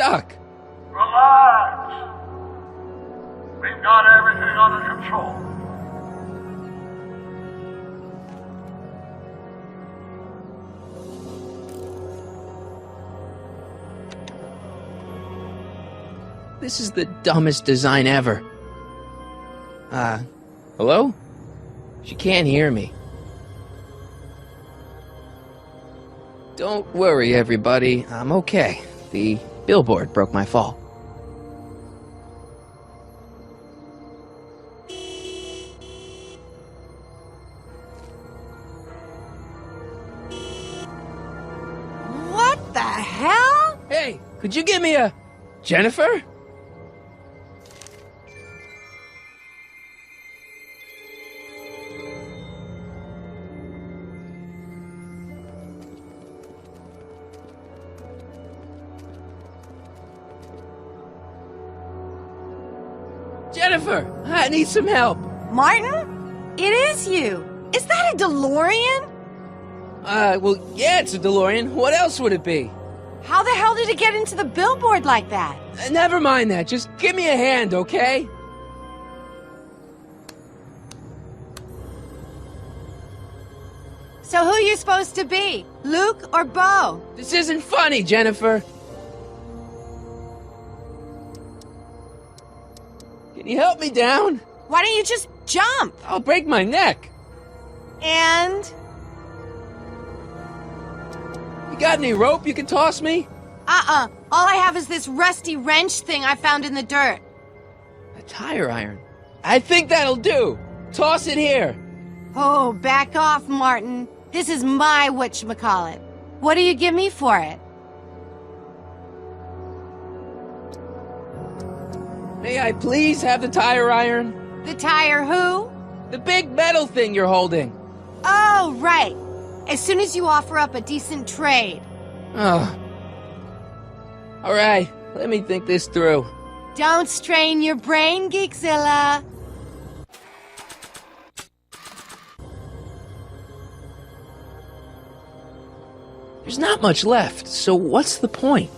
Doc! Relax. We've got everything under control. This is the dumbest design ever. Hello? She can't hear me. Don't worry, everybody. I'm okay. The billboard broke my fall. What the hell? Hey, could you give me a... Jennifer? Jennifer, I need some help. Martin? It is you. Is that a DeLorean? Well, yeah, it's a DeLorean. What else would it be? How the hell did it get into the billboard like that? Never mind that. Just give me a hand, okay? So who you supposed to be? Luke or Bo? This isn't funny, Jennifer. Can you help me down? Why don't you just jump? I'll break my neck. And? You got any rope you can toss me? All I have is this rusty wrench thing I found in the dirt. A tire iron. I think that'll do. Toss it here. Oh, back off, Martin. This is my whatchamacallit. What do you give me for it? May I please have the tire iron? The tire who? The big metal thing you're holding. Oh, right. As soon as you offer up a decent trade. Oh. All right, let me think this through. Don't strain your brain, Geekzilla. There's not much left, so what's the point?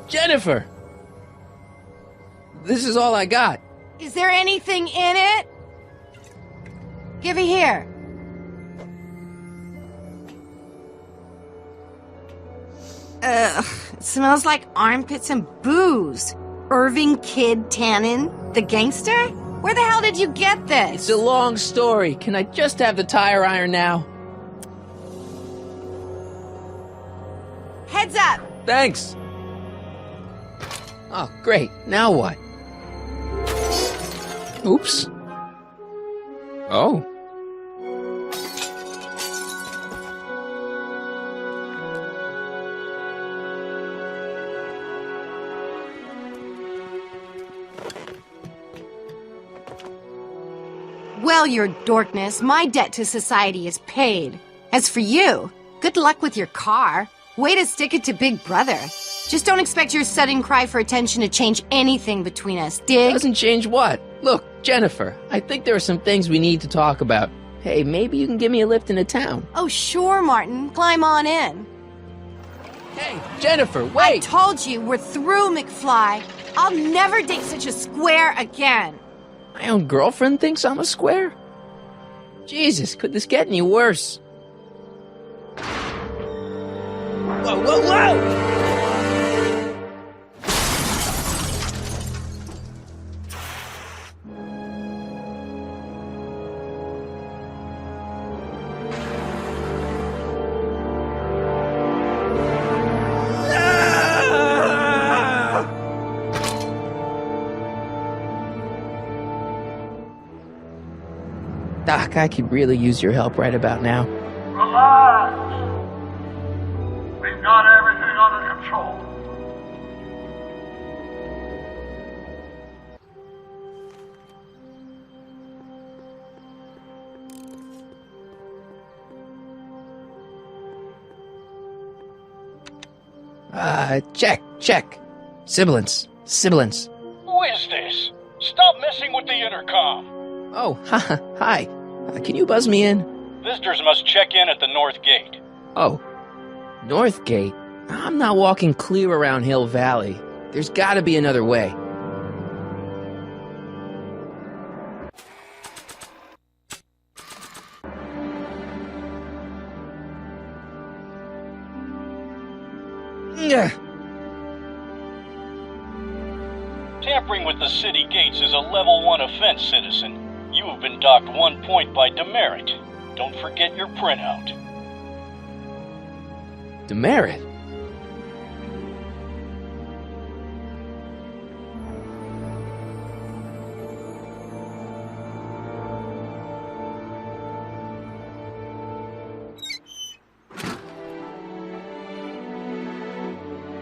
Jennifer! This is all I got. Is there anything in it? Give it here. Ugh, it smells like armpits and booze. Irving Kid Tannen, the gangster? Where the hell did you get this? It's a long story. Can I just have the tire iron now? Heads up! Thanks. Oh, great. Now what? Oops. Oh. Well, your dorkness, my debt to society is paid. As for you, good luck with your car. Way to stick it to Big Brother. Just don't expect your sudden cry for attention to change anything between us, dig? Doesn't change what? Look, Jennifer, I think there are some things we need to talk about. Hey, maybe you can give me a lift into town. Oh, sure, Martin. Climb on in. Hey, Jennifer, I wait! told you, we're through, McFly. I'll never date such a square again. My own girlfriend thinks I'm a square? Jesus, could this get any worse? Whoa, whoa, whoa! Doc, I could really use your help right about now. Relax. We've got everything under control. Check. Sibilance. Who is this? Stop messing with the intercom. Oh, hi. Can you buzz me in? Visitors must check in at the north gate. Oh, North Gate? I'm not walking clear around Hill Valley. There's gotta be another way. Ugh. Tampering with the city gates is a level 1 offense, citizen. You have been docked 1 point by demerit. Don't forget your printout. Demerit?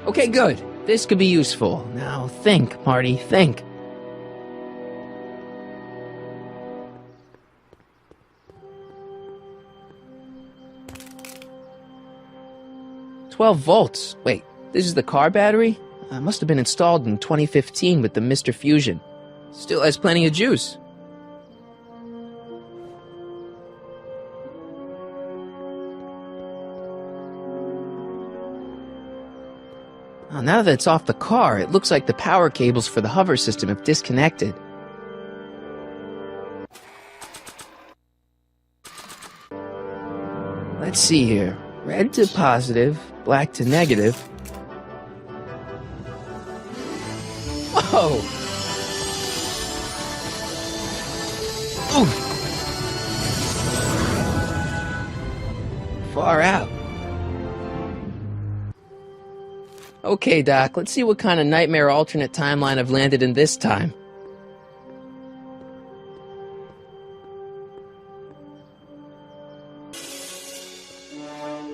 Okay, good. This could be useful. Now think, Marty, think. $12 volts. Wait, this is the car battery? Must have been installed in 2015 with the Mr. Fusion. Still has plenty of juice. Oh, now that it's off the car, it looks like the power cables for the hover system have disconnected. Let's see here. Red to positive, black to negative. Whoa! Ooh! Far out. Okay, Doc, let's see what kind of nightmare alternate timeline I've landed in this time.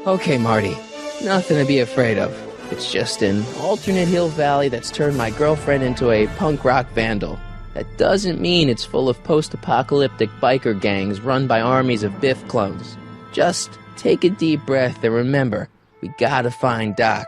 Okay, Marty, nothing to be afraid of. It's just an alternate Hill Valley that's turned my girlfriend into a punk rock vandal. That doesn't mean it's full of post-apocalyptic biker gangs run by armies of Biff clones. Just take a deep breath and remember, we gotta find Doc.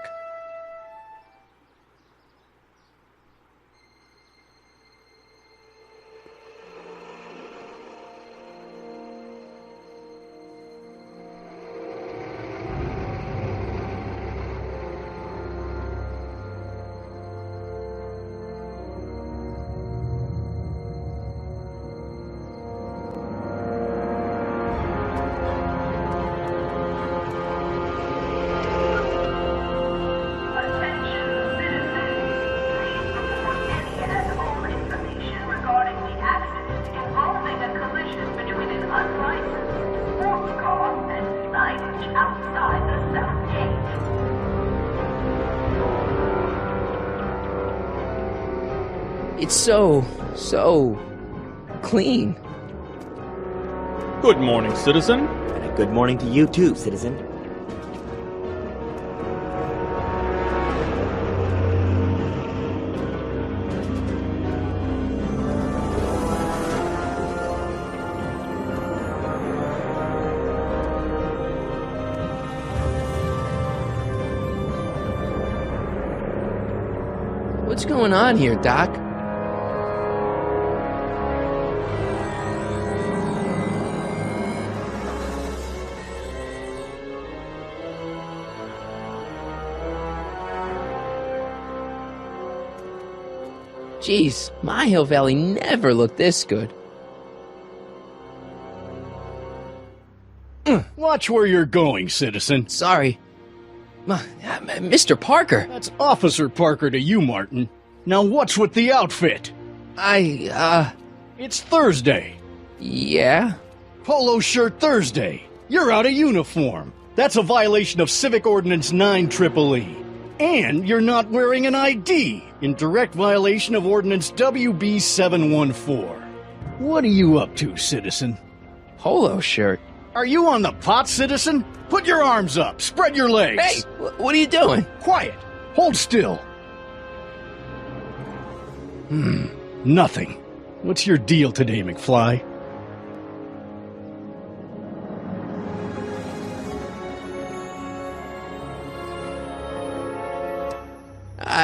It's so clean. Good morning, citizen. And a good morning to you too, citizen. What's going on here, Doc? Jeez, my Hill Valley never looked this good. Watch where you're going, citizen. Sorry. Mr. Parker! That's Officer Parker to you, Martin. Now what's with the outfit? It's Thursday. Yeah? Polo shirt Thursday. You're out of uniform. That's a violation of Civic Ordinance 9EEE. And you're not wearing an ID, in direct violation of Ordinance WB 714. What are you up to, citizen? Polo shirt. Are you on the pot, citizen? Put your arms up. Spread your legs. Hey, what are you doing? Quiet. Hold still. Nothing. What's your deal today, McFly?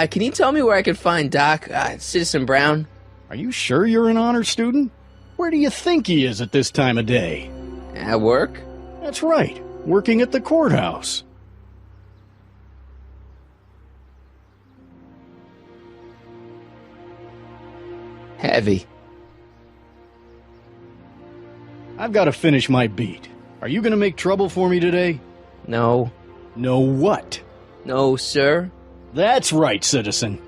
Can you tell me where I could find Doc, Citizen Brown? Are you sure you're an honor student? Where do you think he is at this time of day? At work? That's right, working at the courthouse. Heavy. I've got to finish my beat. Are you going to make trouble for me today? No. No what? No, sir. That's right, citizen.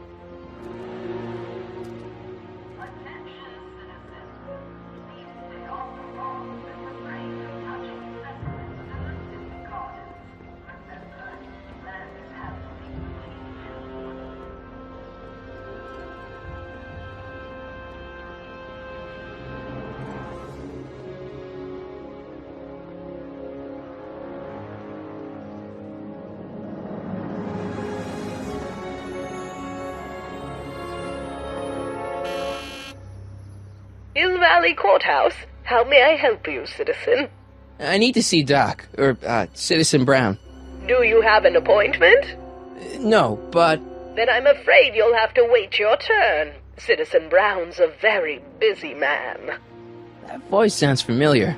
Hill Valley Courthouse. How may I help you, citizen? I need to see Doc, or, Citizen Brown. Do you have an appointment? No, but... Then I'm afraid you'll have to wait your turn. Citizen Brown's a very busy man. That voice sounds familiar.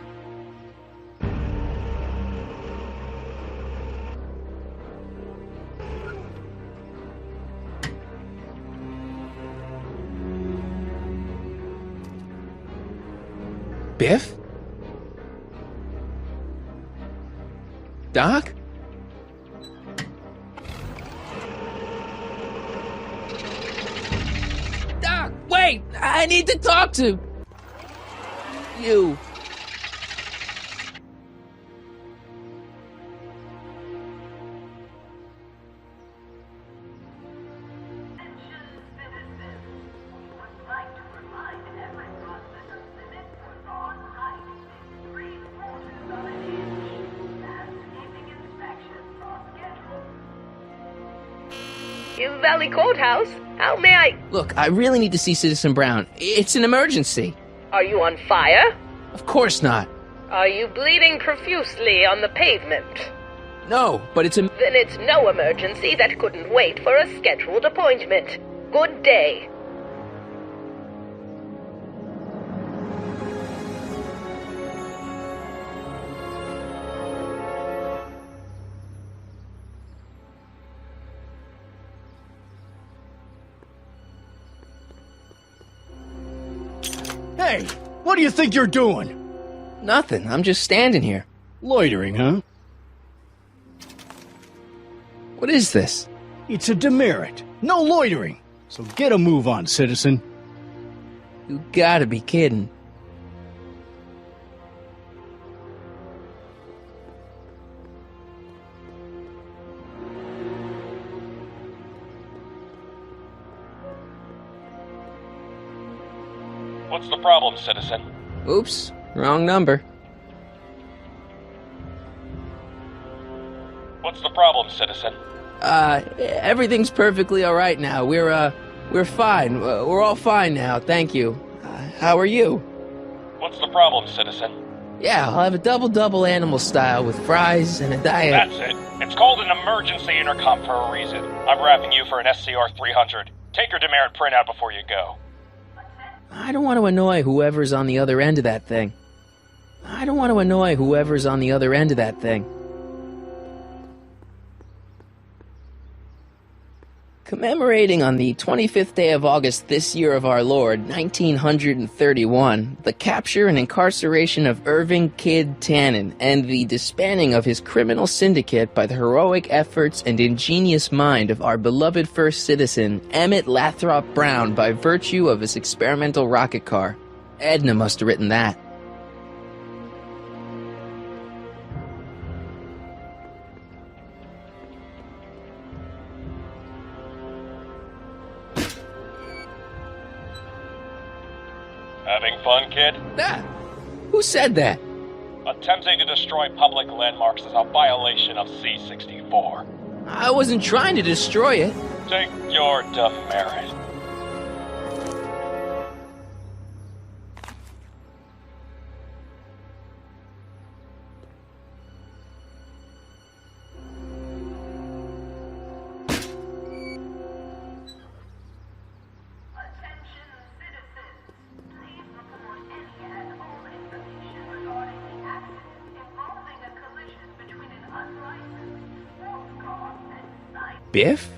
Biff? Doc? Doc, wait! I need to talk to you. Hill Valley Courthouse? How may I... Look, I really need to see Citizen Brown. It's an emergency. Are you on fire? Of course not. Are you bleeding profusely on the pavement? No, but it's a... Then it's no emergency that couldn't wait for a scheduled appointment. Good day. Hey, what do you think you're doing? Nothing. I'm just standing here. Loitering, huh? What is this? It's a demerit. No loitering. So get a move on, citizen. You gotta be kidding. What's the problem, citizen? Oops, wrong number. What's the problem, citizen? Everything's perfectly alright now. We're fine. We're all fine now, thank you. How are you? What's the problem, citizen? Yeah, I'll have a double animal style with fries and a diet. That's it. It's called an emergency intercom for a reason. I'm wrapping you for an SCR 300. Take your demerit printout before you go. I don't want to annoy whoever's on the other end of that thing. Commemorating on the 25th day of August this year of our Lord, 1931, the capture and incarceration of Irving Kid Tannen and the disbanding of his criminal syndicate by the heroic efforts and ingenious mind of our beloved first citizen, Emmett Lathrop Brown, by virtue of his experimental rocket car. Edna must have written that. Having fun, kid? Ah, who said that? Attempting to destroy public landmarks is a violation of C-64. I wasn't trying to destroy it. Take your demerit. Biff?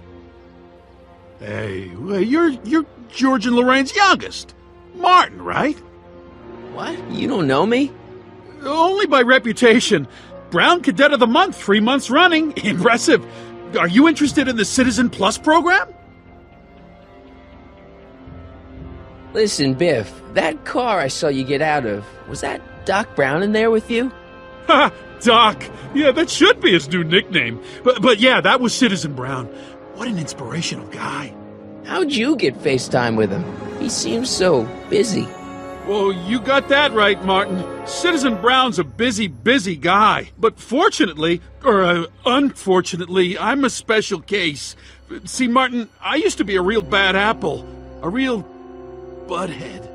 Hey, you're George and Lorraine's youngest. Martin, right? What? You don't know me? Only by reputation. Brown Cadet of the Month, 3 months running. Impressive. Are you interested in the Citizen Plus program? Listen, Biff, that car I saw you get out of, was that Doc Brown in there with you? Ha! Doc! Yeah, that should be his new nickname. But yeah, that was Citizen Brown. What an inspirational guy. How'd you get FaceTime with him? He seems so busy. Well, you got that right, Martin. Citizen Brown's a busy guy. But fortunately, or unfortunately, I'm a special case. See, Martin, I used to be a real bad apple. A real butthead.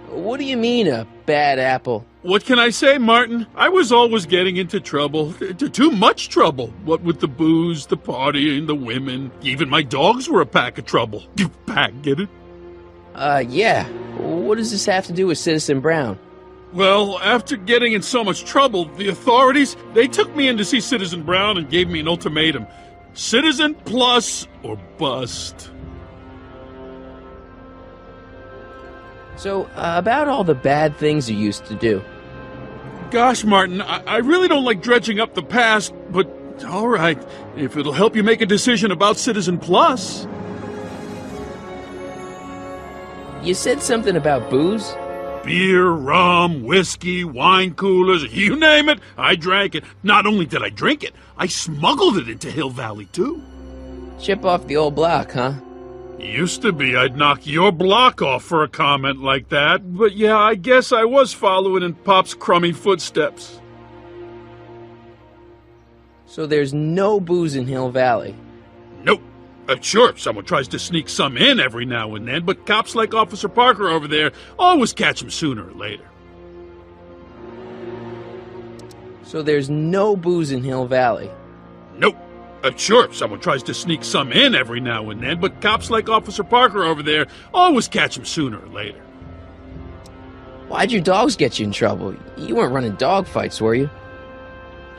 What do you mean, a bad apple? What can I say, Martin? I was always getting into trouble. Too much trouble. What with the booze, the partying, the women. Even my dogs were a pack of trouble. Pack, get it? Yeah. What does this have to do with Citizen Brown? Well, after getting in so much trouble, the authorities, they took me in to see Citizen Brown and gave me an ultimatum. Citizen Plus or bust. So, about all the bad things you used to do. Gosh, Martin, I really don't like dredging up the past, but all right, if it'll help you make a decision about Citizen Plus. You said something about booze? Beer, rum, whiskey, wine coolers, you name it, I drank it. Not only did I drink it, I smuggled it into Hill Valley, too. Chip off the old block, huh? Used to be I'd knock your block off for a comment like that, but yeah, I guess I was following in Pop's crummy footsteps. So there's no booze in Hill Valley? Nope. Sure, someone tries to sneak some in every now and then, but cops like Officer Parker over there always catch him sooner or later. So there's no booze in Hill Valley? Nope. Sure, someone tries to sneak some in every now and then, but cops like Officer Parker over there always catch him sooner or later. Why'd your dogs get you in trouble? You weren't running dog fights, were you?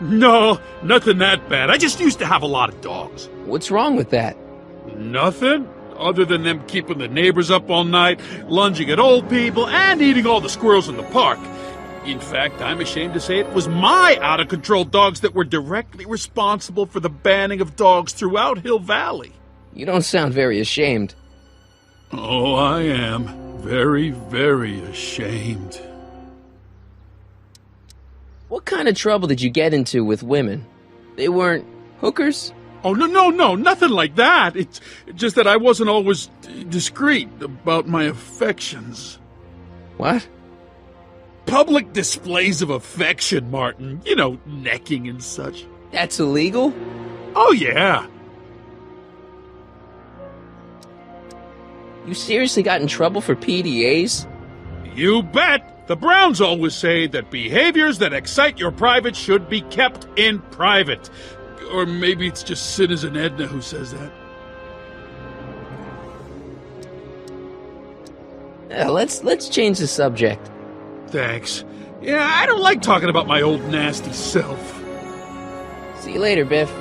No, nothing that bad. I just used to have a lot of dogs. What's wrong with that? Nothing, other than them keeping the neighbors up all night, lunging at old people, and eating all the squirrels in the park. In fact, I'm ashamed to say it was my out-of-control dogs that were directly responsible for the banning of dogs throughout Hill Valley. You don't sound very ashamed. Oh, I am. Very, very ashamed. What kind of trouble did you get into with women? They weren't hookers? Oh, no, nothing like that. It's just that I wasn't always discreet about my affections. What? Public displays of affection, Martin. You know, necking and such. That's illegal? Oh, yeah. You seriously got in trouble for PDAs? You bet. The Browns always say that behaviors that excite your private should be kept in private. Or maybe it's just Citizen Edna who says that. Yeah, let's change the subject. Thanks. Yeah, I don't like talking about my old nasty self. See you later, Biff.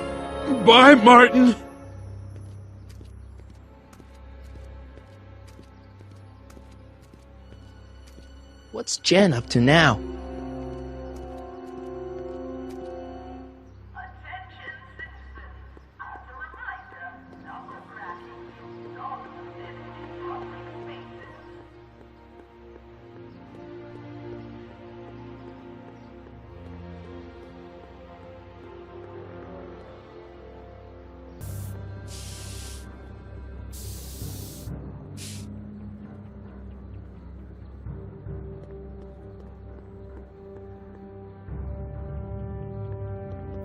Bye, Martin. What's Jen up to now?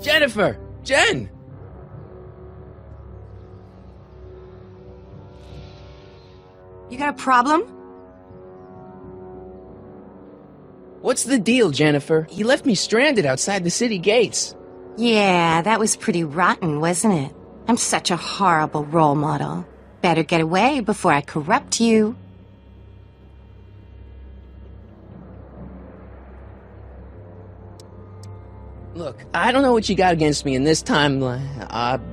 Jennifer! Jen! You got a problem? What's the deal, Jennifer? He left me stranded outside the city gates. Yeah, that was pretty rotten, wasn't it? I'm such a horrible role model. Better get away before I corrupt you. Look, I don't know what you got against me in this time,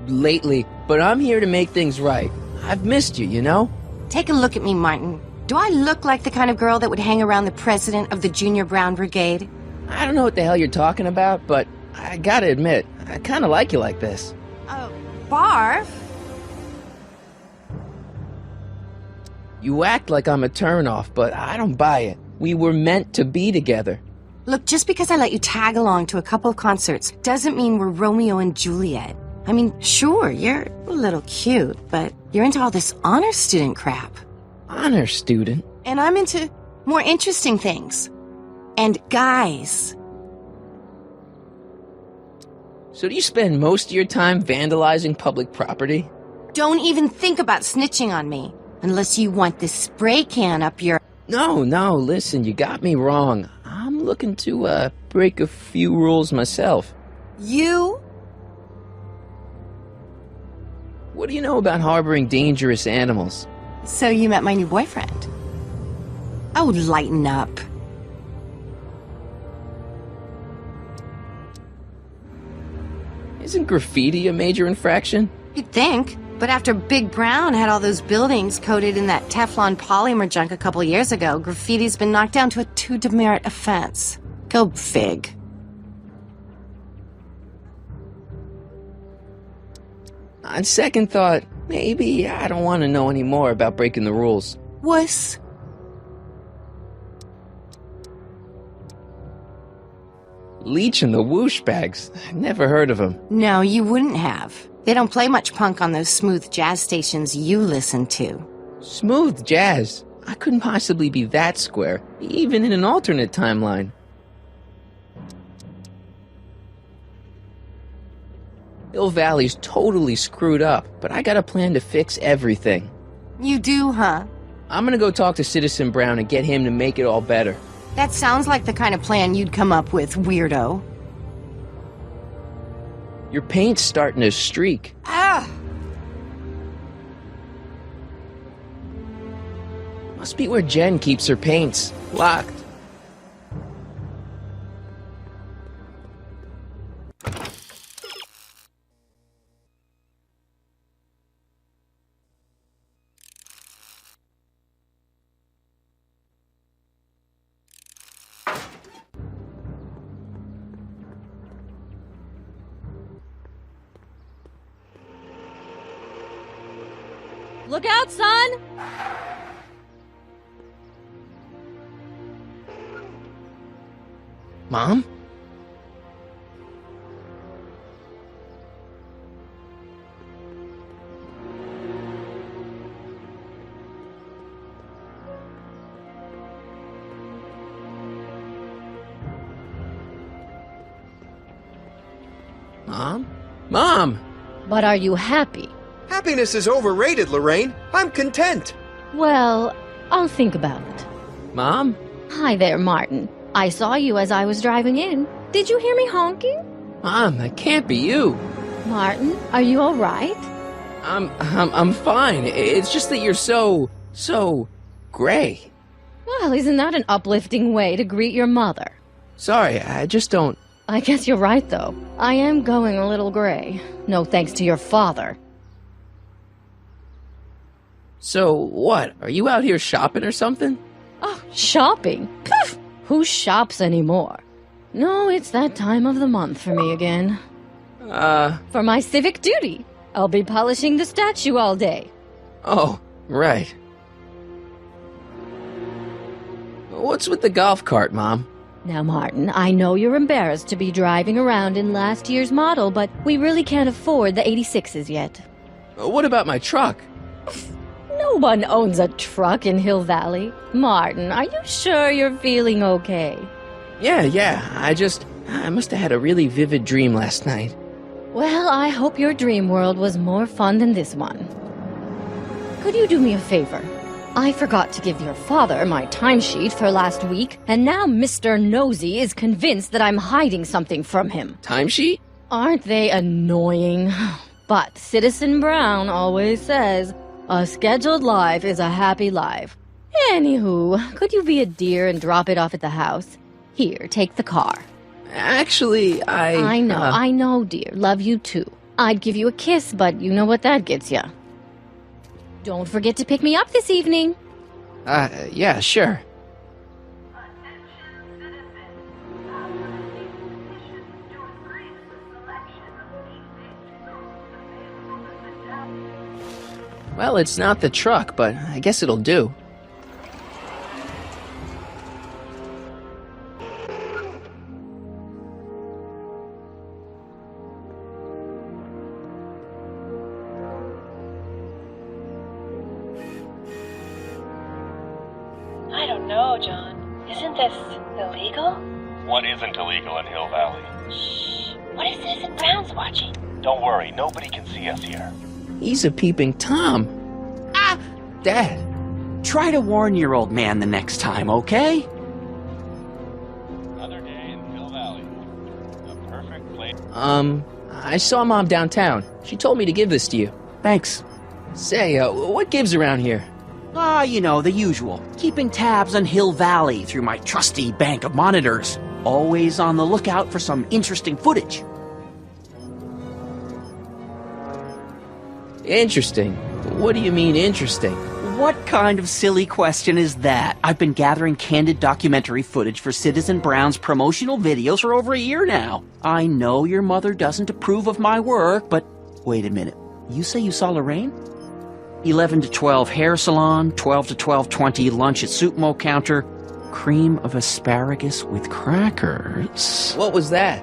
lately, but I'm here to make things right. I've missed you, you know? Take a look at me, Martin. Do I look like the kind of girl that would hang around the president of the Junior Brown Brigade? I don't know what the hell you're talking about, but I gotta admit, I kinda like you like this. Oh, barf? You act like I'm a turnoff, but I don't buy it. We were meant to be together. Look, just because I let you tag along to a couple of concerts doesn't mean we're Romeo and Juliet. I mean, sure, you're a little cute, but you're into all this honor student crap. Honor student? And I'm into more interesting things. And guys. So do you spend most of your time vandalizing public property? Don't even think about snitching on me, unless you want this spray can up your... No, listen, you got me wrong. I'm looking to, break a few rules myself. You? What do you know about harboring dangerous animals? So you met my new boyfriend. Oh, lighten up. Isn't graffiti a major infraction? You'd think. But after Big Brown had all those buildings coated in that Teflon polymer junk a couple years ago, graffiti's been knocked down to a 2 demerit offense. Go fig. On second thought, maybe I don't want to know any more about breaking the rules. Wuss. Leech and the Whoosh Bags. Never heard of them. No, you wouldn't have. They don't play much punk on those smooth jazz stations you listen to. Smooth jazz? I couldn't possibly be that square, even in an alternate timeline. Hill Valley's totally screwed up, but I got a plan to fix everything. You do, huh? I'm gonna go talk to Citizen Brown and get him to make it all better. That sounds like the kind of plan you'd come up with, weirdo. Your paint's starting to streak. Ah! Must be where Jen keeps her paints. Locked. Look out, son! Mom? Mom? Mom! But are you happy? Happiness is overrated, Lorraine. I'm content. Well, I'll think about it. Mom? Hi there, Martin. I saw you as I was driving in. Did you hear me honking? Mom, that can't be you. Martin, are you all right? I'm fine. It's just that you're so gray. Well, isn't that an uplifting way to greet your mother? Sorry, I just don't... I guess you're right, though. I am going a little gray. No thanks to your father. So, what? Are you out here shopping or something? Oh, shopping? Poof! Who shops anymore? No, it's that time of the month for me again. For my civic duty. I'll be polishing the statue all day. Oh, right. What's with the golf cart, Mom? Now, Martin, I know you're embarrassed to be driving around in last year's model, but we really can't afford the 86s yet. What about my truck? No one owns a truck in Hill Valley. Martin, are you sure you're feeling okay? Yeah. I must have had a really vivid dream last night. Well, I hope your dream world was more fun than this one. Could you do me a favor? I forgot to give your father my timesheet for last week, and now Mr. Nosy is convinced that I'm hiding something from him. Timesheet? Aren't they annoying? But Citizen Brown always says, a scheduled life is a happy life. Anywho, could you be a dear and drop it off at the house? Here, take the car. Actually, I know, dear. Love you too. I'd give you a kiss, but you know what that gets ya. Don't forget to pick me up this evening. Yeah, sure. Well, it's not the truck, but I guess it'll do. I don't know, John. Isn't this illegal? What isn't illegal in Hill Valley? Shh. What if Citizen Brown's watching? Don't worry, nobody can see us here. He's a peeping Tom. Ah! Dad. Try to warn your old man the next time, okay? Another day in Hill Valley. A perfect place. I saw Mom downtown. She told me to give this to you. Thanks. Say, what gives around here? You know, the usual. Keeping tabs on Hill Valley through my trusty bank of monitors. Always on the lookout for some interesting footage. Interesting? What do you mean interesting? What kind of silly question is that? I've been gathering candid documentary footage for Citizen Brown's promotional videos for over a year now. I know your mother doesn't approve of my work, but wait a minute. You say you saw Lorraine? 11 to 12 hair salon, 12 to 12:20 lunch at soup mo counter, cream of asparagus with crackers. What was that?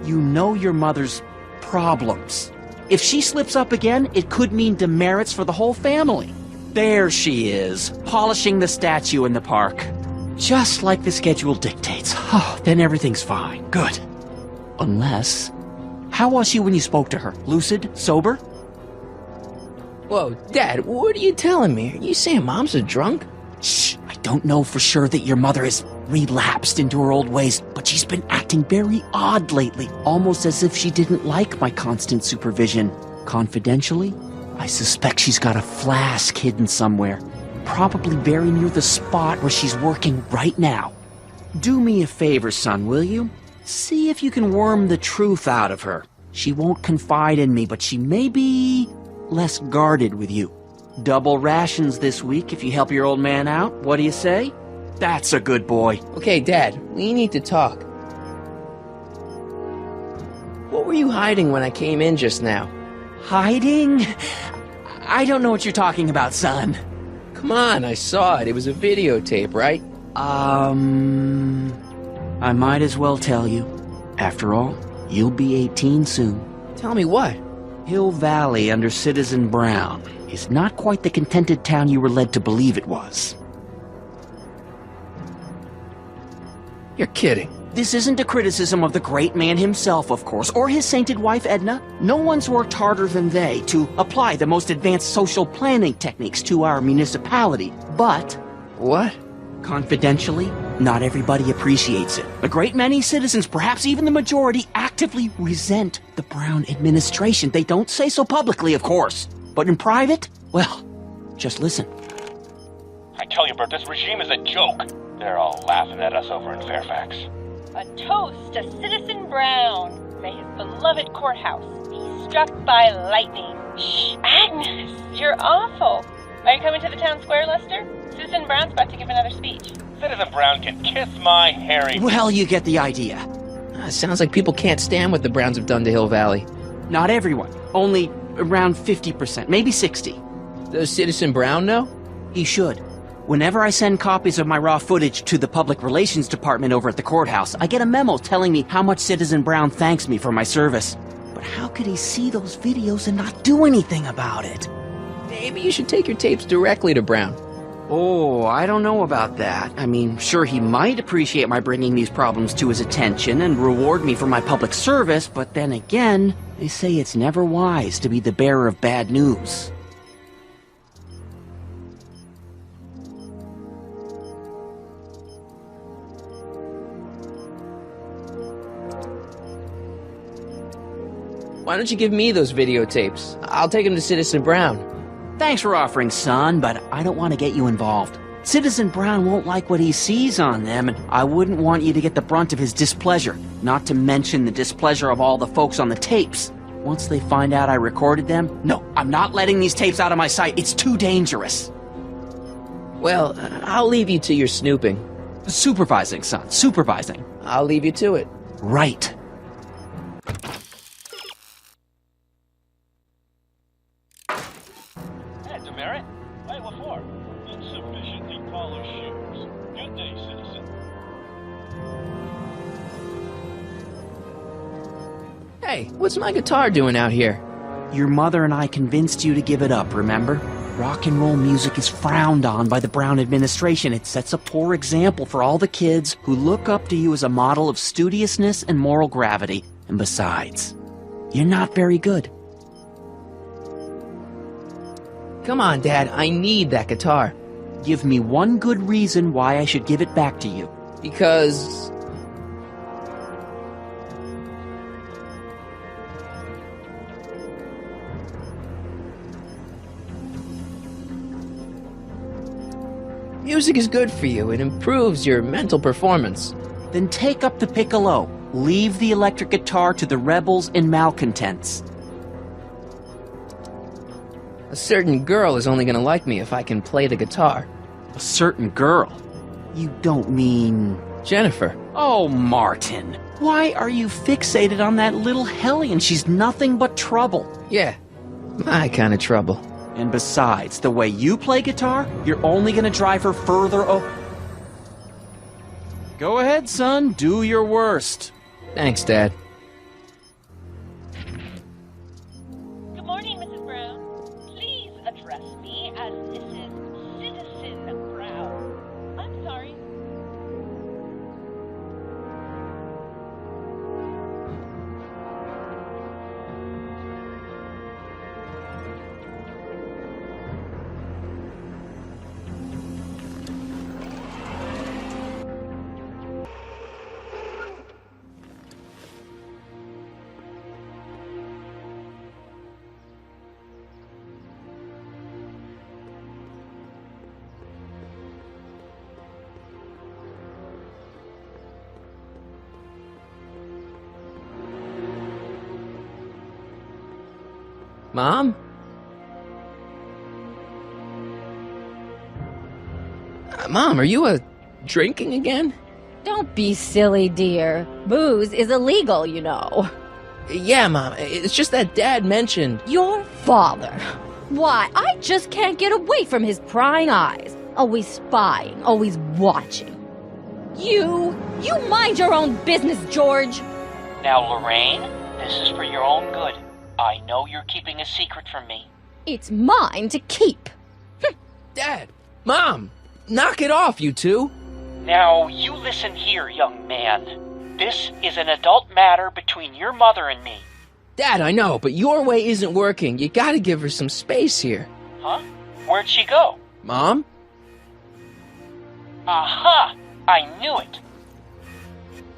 You know your mother's problems. If she slips up again, it could mean demerits for the whole family. There she is, polishing the statue in the park. Just like the schedule dictates. Oh, then everything's fine. Good. Unless... How was she when you spoke to her? Lucid? Sober? Whoa, Dad, what are you telling me? Are you saying Mom's a drunk? Shh, I don't know for sure that your mother has relapsed into her old ways, but she's been acting very odd lately, almost as if she didn't like my constant supervision. Confidentially, I suspect she's got a flask hidden somewhere, probably very near the spot where she's working right now. Do me a favor, son, will you? See if you can worm the truth out of her. She won't confide in me, but she may be less guarded with you. Double rations this week if you help your old man out. What do you say? That's a good boy. Okay, Dad, we need to talk. What were you hiding when I came in just now? Hiding? I don't know what you're talking about, son. Come on, I saw it. It was a videotape, right? I might as well tell you. After all, you'll be 18 soon. Tell me what? Hill Valley under Citizen Brown is not quite the contented town you were led to believe it was. You're kidding. This isn't a criticism of the great man himself, of course, or his sainted wife, Edna. No one's worked harder than they to apply the most advanced social planning techniques to our municipality. But... What? Confidentially, not everybody appreciates it. A great many citizens, perhaps even the majority, actively resent the Brown administration. They don't say so publicly, of course. But in private, well, just listen. I tell you, Bert, this regime is a joke. They're all laughing at us over in Fairfax. A toast to Citizen Brown. May his beloved courthouse be struck by lightning. Shh, Agnes, you're awful. Are you coming to the town square, Lester? Citizen Brown's about to give another speech. Citizen Brown can kiss my hairy... Well, you get the idea. Sounds like people can't stand what the Browns have done to Hill Valley. Not everyone. Only around 50%, maybe 60. Does Citizen Brown know? He should. Whenever I send copies of my raw footage to the Public Relations Department over at the courthouse, I get a memo telling me how much Citizen Brown thanks me for my service. But how could he see those videos and not do anything about it? Maybe you should take your tapes directly to Brown. Oh, I don't know about that. I mean, sure, he might appreciate my bringing these problems to his attention and reward me for my public service, but then again, they say it's never wise to be the bearer of bad news. Why don't you give me those videotapes? I'll take them to Citizen Brown. Thanks for offering, son, but I don't want to get you involved. Citizen Brown won't like what he sees on them, and I wouldn't want you to get the brunt of his displeasure, not to mention the displeasure of all the folks on the tapes. Once they find out I recorded them, no, I'm not letting these tapes out of my sight. It's too dangerous. Well, I'll leave you to your snooping. Supervising, son, supervising. I'll leave you to it. Right. Hey, Demerit. Hey, what for? Insufficiently polished shoes. Good day, citizen. Hey, what's my guitar doing out here? Your mother and I convinced you to give it up, remember? Rock and roll music is frowned on by the Brown administration. It sets a poor example for all the kids who look up to you as a model of studiousness and moral gravity. And besides, you're not very good. Come on, Dad, I need that guitar. Give me one good reason why I should give it back to you. Because... music is good for you. It improves your mental performance. Then take up the piccolo. Leave the electric guitar to the rebels and malcontents. A certain girl is only gonna like me if I can play the guitar. A certain girl? You don't mean... Jennifer. Oh, Martin. Why are you fixated on that little hellion? She's nothing but trouble. Yeah, my kind of trouble. And besides, the way you play guitar, you're only gonna drive her further Go ahead, son. Do your worst. Thanks, Dad. Good morning, Mrs. Brown. Please address me as Mrs. Citizen Brown. I'm sorry. Mom? Mom, are you drinking again? Don't be silly, dear. Booze is illegal, you know. Yeah, Mom. It's just that Dad mentioned... Your father. Why, I just can't get away from his prying eyes. Always spying, always watching. You mind your own business, George. Now, Lorraine, this is for your own good. I know you're keeping a secret from me. It's mine to keep. Dad! Mom! Knock it off, you two! Now, you listen here, young man. This is an adult matter between your mother and me. Dad, I know, but your way isn't working. You gotta give her some space here. Huh? Where'd she go? Mom? Aha! I knew it.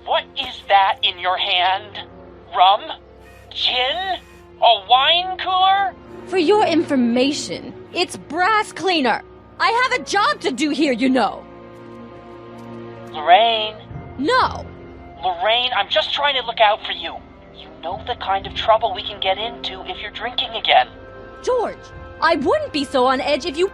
What is that in your hand? Rum? Gin? A wine cooler? For your information, it's brass cleaner. I have a job to do here, you know. Lorraine. No. Lorraine, I'm just trying to look out for you. You know the kind of trouble we can get into if you're drinking again. George, I wouldn't be so on edge if you...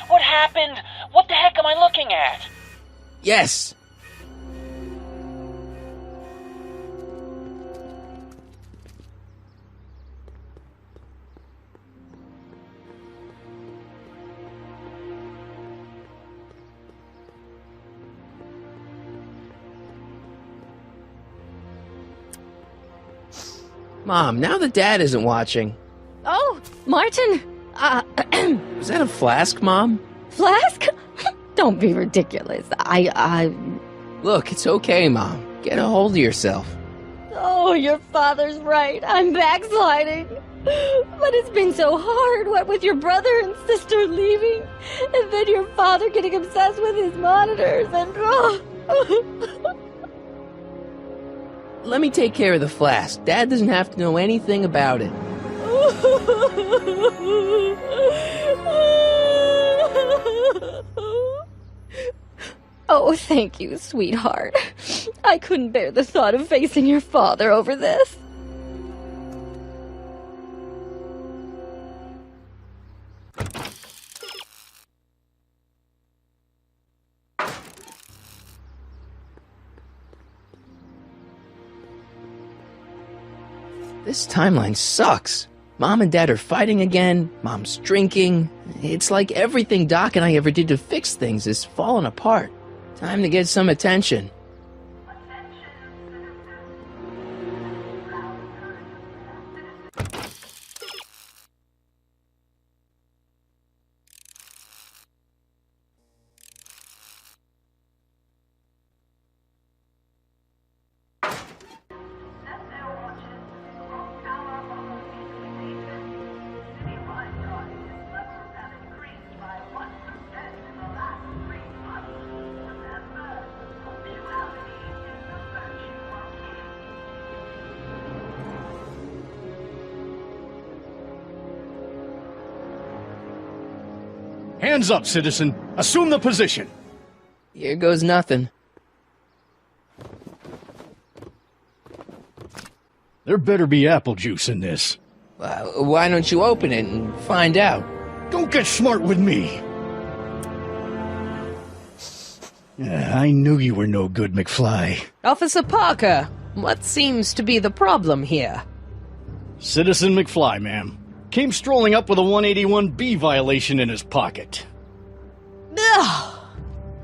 What happened? What the heck am I looking at? Yes! Mom, now that Dad isn't watching... Oh, Martin, Was that a flask, Mom? Flask? Don't be ridiculous. Look, it's okay, Mom. Get a hold of yourself. Oh, your father's right. I'm backsliding. But it's been so hard, what with your brother and sister leaving, and then your father getting obsessed with his monitors, and... Let me take care of the flask. Dad doesn't have to know anything about it. Oh, thank you, sweetheart. I couldn't bear the thought of facing your father over this. This timeline sucks. Mom and Dad are fighting again. Mom's drinking. It's like everything Doc and I ever did to fix things is falling apart. Time to get some attention. Hands up, citizen. Assume the position. Here goes nothing. There better be apple juice in this. Why don't you open it and find out? Don't get smart with me. I knew you were no good, McFly. Officer Parker, what seems to be the problem here? Citizen McFly, ma'am. Came strolling up with a 181B violation in his pocket. Ugh.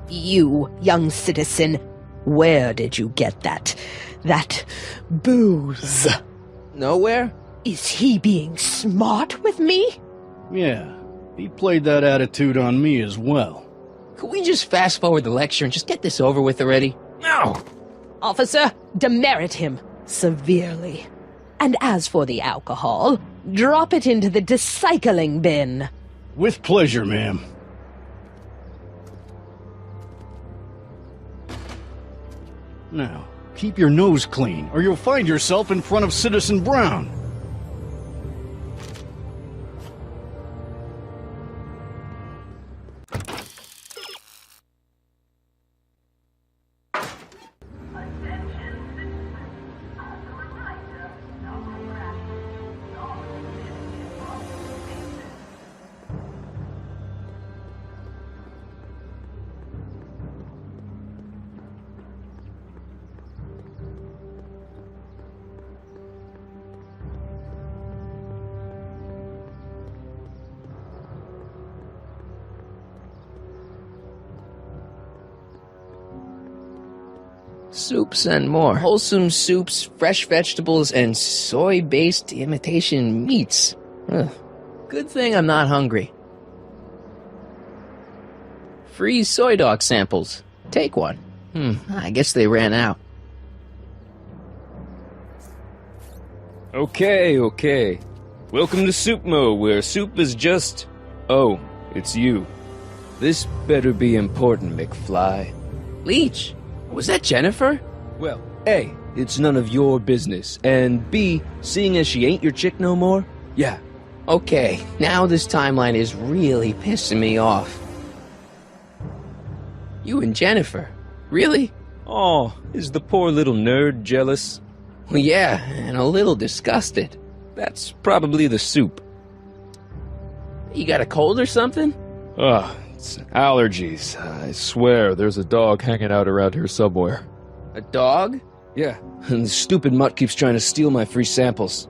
You, young citizen, where did you get that booze? Nowhere? Is he being smart with me? Yeah, he played that attitude on me as well. Could we just fast forward the lecture and just get this over with already? No! Officer, demerit him severely. And as for the alcohol, drop it into the recycling bin. With pleasure, ma'am. Now, keep your nose clean, or you'll find yourself in front of Citizen Brown. Soups and more. Wholesome soups, fresh vegetables, and soy-based imitation meats. Ugh. Good thing I'm not hungry. Free soy dog samples. Take one. I guess they ran out. Okay. Welcome to Soup Mo, where soup is just... Oh, it's you. This better be important, McFly. Leech, was that Jennifer? Well, A, it's none of your business, and B, seeing as she ain't your chick no more, yeah. Okay, now this timeline is really pissing me off. You and Jennifer? Really? Oh, is the poor little nerd jealous? Well, yeah, and a little disgusted. That's probably the soup. You got a cold or something? Ugh, it's allergies. I swear there's a dog hanging out around here somewhere. A dog? Yeah, and the stupid mutt keeps trying to steal my free samples.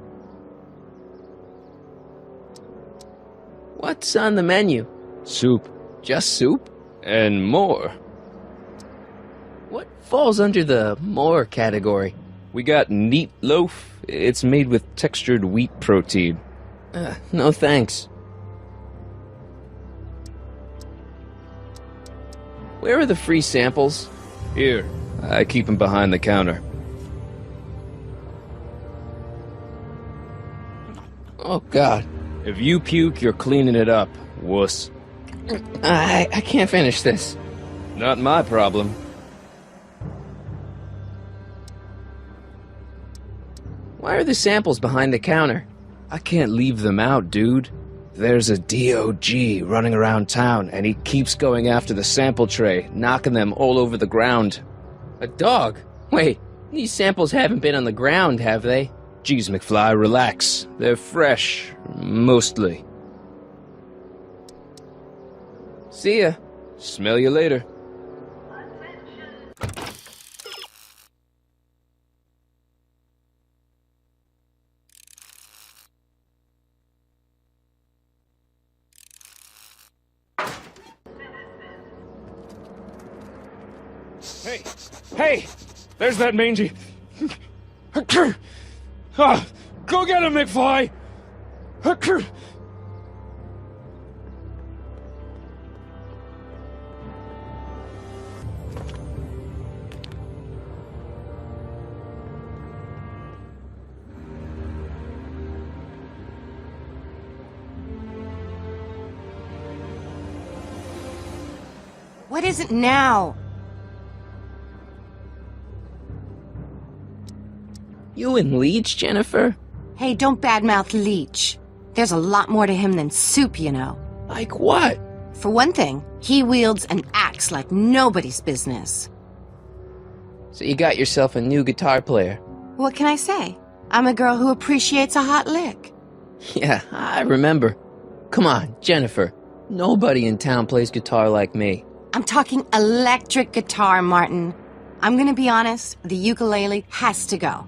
What's on the menu? Soup. Just soup? And more. What falls under the more category? We got neat loaf. It's made with textured wheat protein. No thanks. Where are the free samples? Here, I keep them behind the counter. Oh, God. If you puke, you're cleaning it up, wuss. I can't finish this. Not my problem. Why are the samples behind the counter? I can't leave them out, dude. There's a DOG running around town, and he keeps going after the sample tray, knocking them all over the ground. A dog? Wait, these samples haven't been on the ground, have they? Geez, McFly, relax. They're fresh, mostly. See ya. Smell you later. Hey! There's that mangy... Ah, go get him, McFly! What is it now? You and Leech, Jennifer? Hey, don't badmouth Leech. There's a lot more to him than soup, you know. Like what? For one thing, he wields an axe like nobody's business. So you got yourself a new guitar player. What can I say? I'm a girl who appreciates a hot lick. Yeah, I remember. Come on, Jennifer. Nobody in town plays guitar like me. I'm talking electric guitar, Martin. I'm gonna be honest, the ukulele has to go.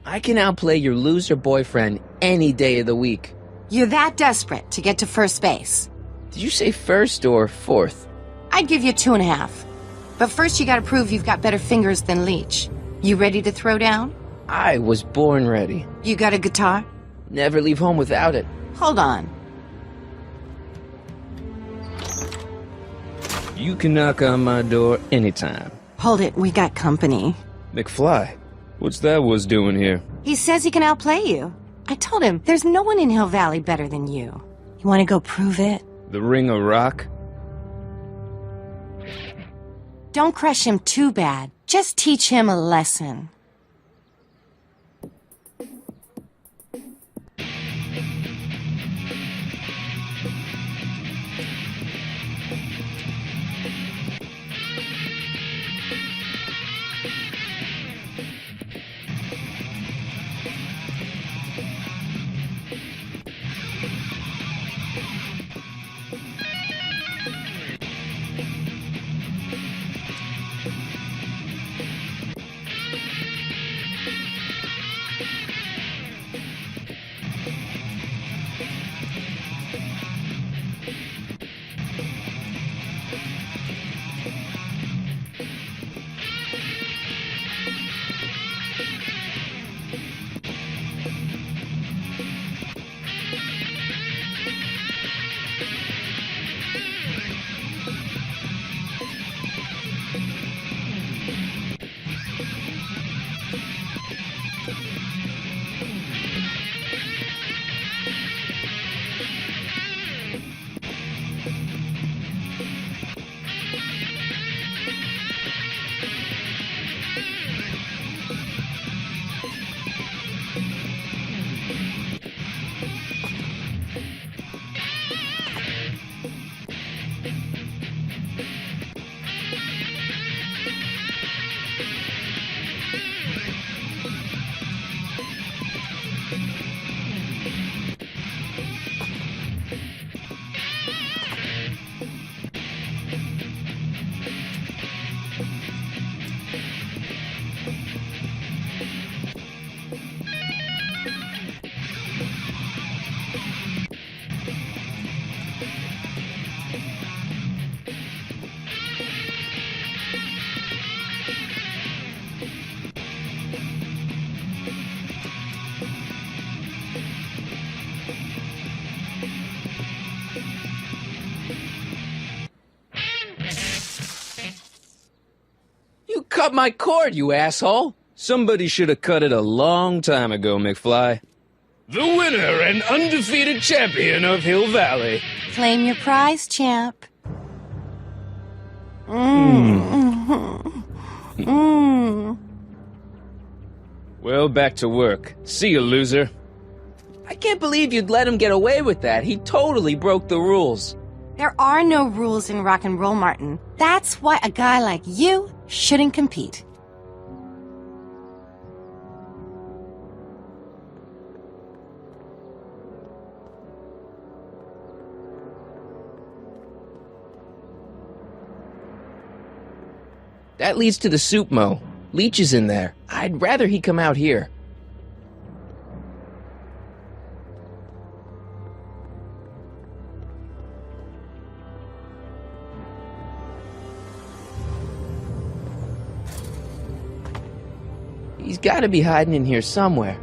I can outplay your loser boyfriend any day of the week. You're that desperate to get to first base. Did you say first or fourth? I'd give you 2.5. But first you gotta prove you've got better fingers than Leech. You ready to throw down? I was born ready. You got a guitar? Never leave home without it. Hold on. You can knock on my door anytime. Hold it, we got company. McFly, what's that was doing here? He says he can outplay you. I told him, there's no one in Hill Valley better than you. You wanna go prove it? The Ring of Rock? Don't crush him too bad. Just teach him a lesson. Cut my cord, you asshole! Somebody should have cut it a long time ago, McFly. The winner and undefeated champion of Hill Valley. Claim your prize, champ. Well, back to work. See you, loser. I can't believe you'd let him get away with that. He totally broke the rules. There are no rules in rock and roll, Martin. That's why a guy like you shouldn't compete. That leads to the soup mo. Leech is in there. I'd rather he come out here. He's got to be hiding in here somewhere.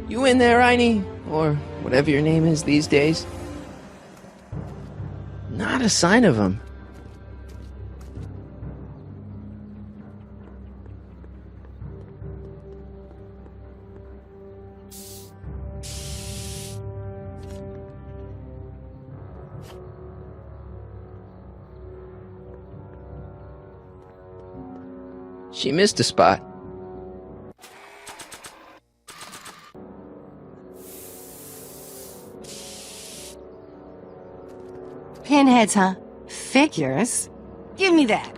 You in there, Einie? Or whatever your name is these days? Not a sign of him. She missed a spot. Pinheads, huh? Figures? Give me that.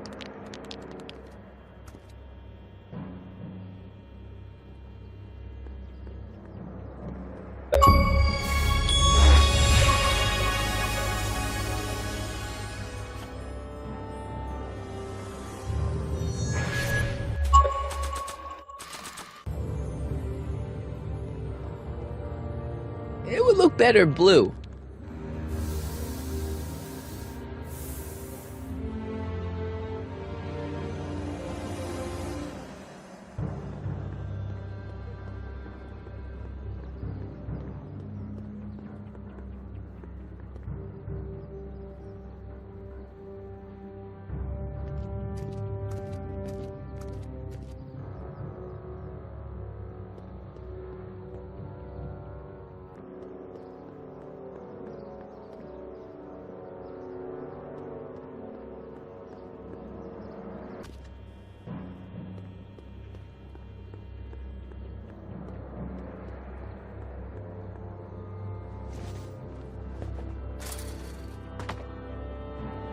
It would look better blue.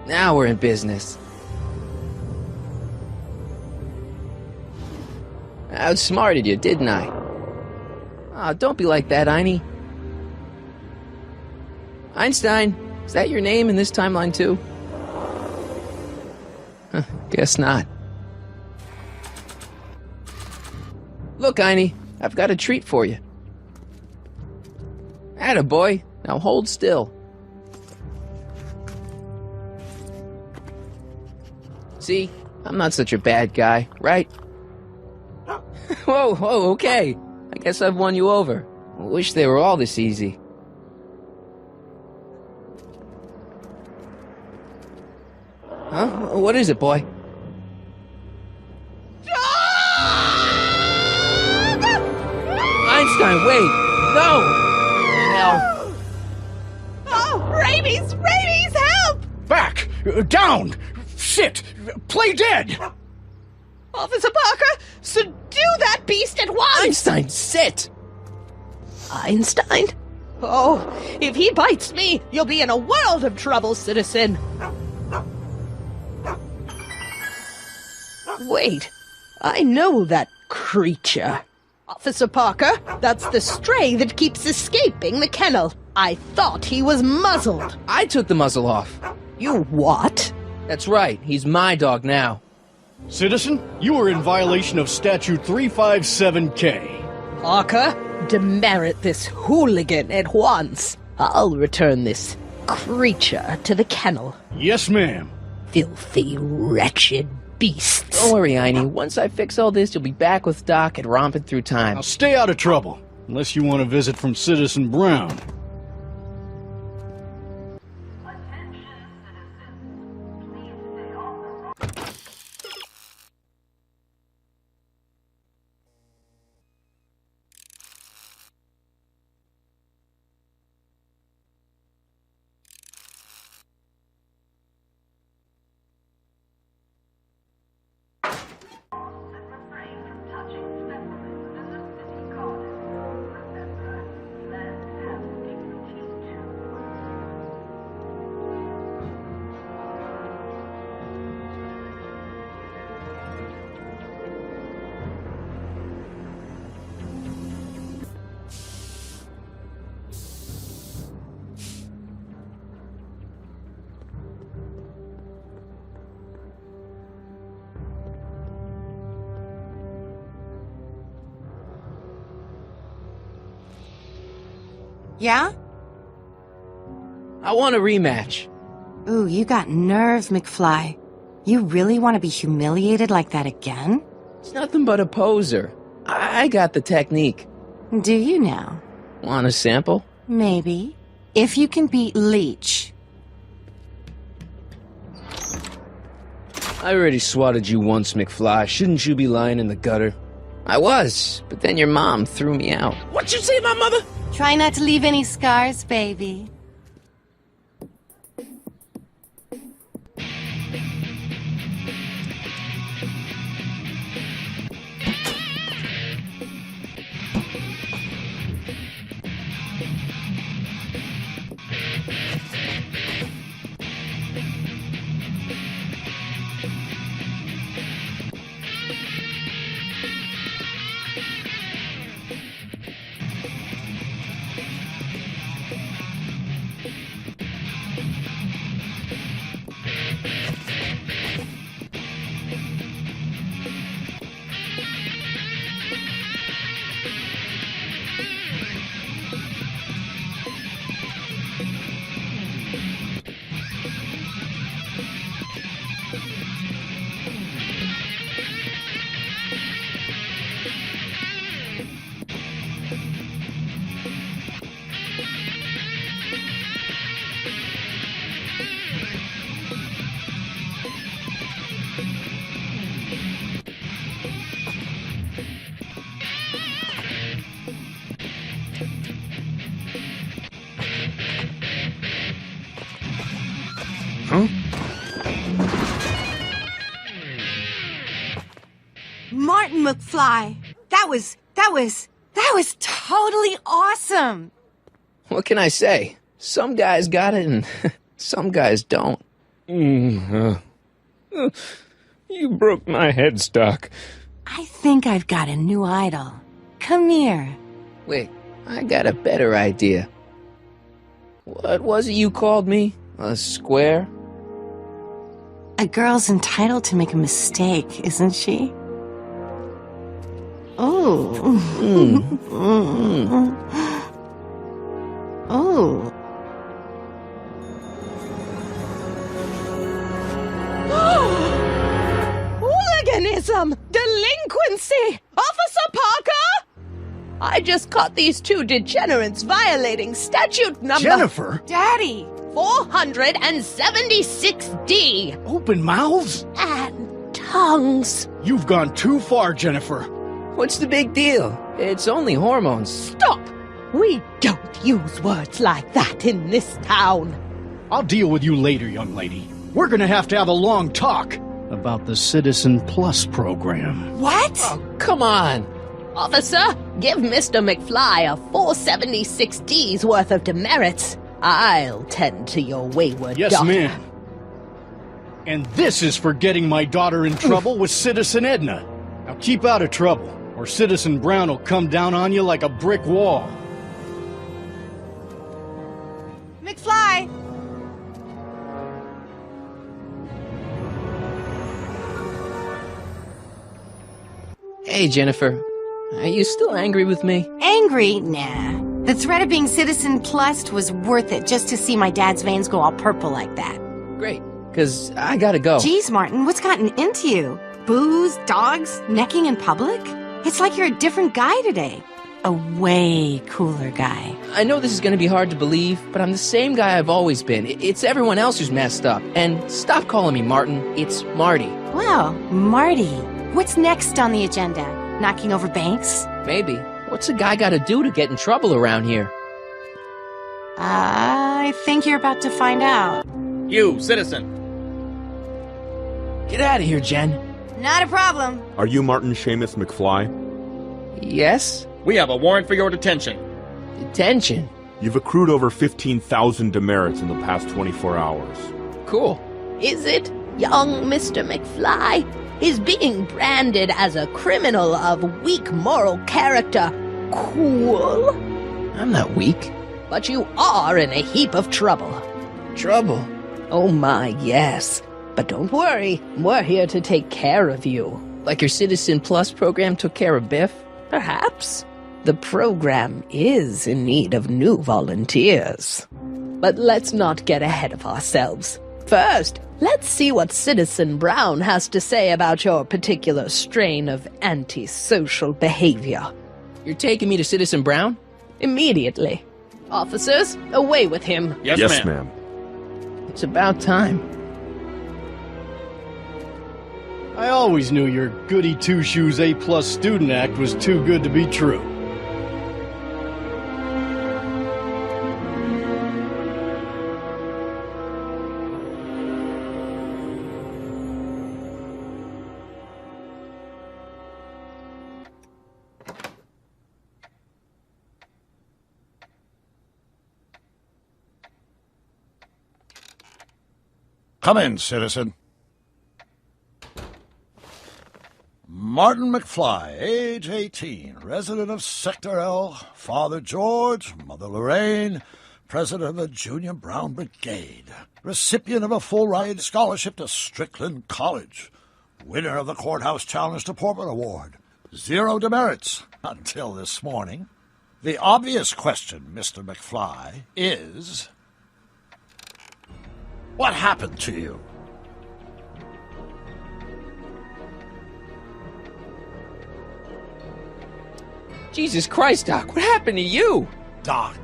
Now we're in business. I outsmarted you, didn't I? Oh, don't be like that, Einie. Einstein, is that your name in this timeline too? Huh, guess not. Look, Einie, I've got a treat for you. Attaboy, now hold still. See, I'm not such a bad guy, right? Whoa, okay. I guess I've won you over. I wish they were all this easy. Huh? What is it, boy? Einstein, wait! No! Hell. Oh, rabies! Rabies, help! Back! Down! Sit! Play dead! Officer Parker, subdue that beast at once! Einstein, sit! Einstein? Oh, if he bites me, you'll be in a world of trouble, citizen. Wait, I know that creature. Officer Parker, that's the stray that keeps escaping the kennel. I thought he was muzzled. I took the muzzle off. You what? That's right, he's my dog now. Citizen, you are in violation of Statute 357K. Parker, demerit this hooligan at once. I'll return this creature to the kennel. Yes, ma'am. Filthy, wretched beasts. Don't worry, Einie. Once I fix all this, you'll be back with Doc and romping through time. Now stay out of trouble, unless you want a visit from Citizen Brown. Yeah? I want a rematch. Ooh, you got nerve, McFly. You really want to be humiliated like that again? It's nothing but a poser. I got the technique. Do you now? Want a sample? Maybe. If you can beat Leech. I already swatted you once, McFly. Shouldn't you be lying in the gutter? I was, but then your mom threw me out. What'd you say, my mother? Try not to leave any scars, baby. Martin McFly, that was totally awesome. What can I say? Some guys got it and some guys don't. You broke my headstock. I think I've got a new idol. Come here. Wait, I got a better idea. What was it you called me? A square? A girl's entitled to make a mistake, isn't she? Oh. Oh. Hooliganism! Delinquency! Officer Parker! I just caught these two degenerates violating statute number... Jennifer? Daddy! 476D! Open mouths? And tongues. You've gone too far, Jennifer. What's the big deal? It's only hormones. Stop! We don't use words like that in this town. I'll deal with you later, young lady. We're gonna have a long talk about the Citizen Plus program. What? Oh, come on. Officer, give Mr. McFly a 476D's worth of demerits. I'll tend to your wayward Yes, daughter. ma'am. And this is for getting my daughter in trouble with Citizen Edna. Now keep out of trouble, or Citizen Brown will come down on you like a brick wall. McFly! Hey, Jennifer. Are you still angry with me? Angry? Nah. The threat of being Citizen Plus was worth it just to see my dad's veins go all purple like that. Great, because I gotta go. Geez, Martin, what's gotten into you? Booze, dogs, necking in public? It's like you're a different guy today. A way cooler guy. I know this is gonna be hard to believe, but I'm the same guy I've always been. It's everyone else who's messed up. And stop calling me Martin. It's Marty. Wow, Marty. What's next on the agenda? Knocking over banks? Maybe. What's a guy gotta do to get in trouble around here? I think you're about to find out. You, citizen. Get out of here, Jen. Not a problem. Are you Martin Seamus McFly? Yes? We have a warrant for your detention. Detention? You've accrued over 15,000 demerits in the past 24 hours. Cool. Is it, young Mr. McFly? Is being branded as a criminal of weak moral character cool? I'm not weak. But you are in a heap of trouble. Trouble? Oh my, yes. But don't worry, we're here to take care of you. Like your Citizen Plus program took care of Biff? Perhaps. The program is in need of new volunteers. But let's not get ahead of ourselves. First, let's see what Citizen Brown has to say about your particular strain of antisocial behavior. You're taking me to Citizen Brown? Immediately. Officers, away with him. Yes, ma'am. It's about time. I always knew your goody two-shoes A-plus student act was too good to be true. Come in, citizen. Martin McFly, age 18, resident of Sector L, Father George, Mother Lorraine, president of the Junior Brown Brigade, recipient of a full-ride scholarship to Strickland College, winner of the Courthouse Challenge to Portman Award, 0 demerits until this morning. The obvious question, Mr. McFly, is... what happened to you? Jesus Christ, Doc, what happened to you? Doc.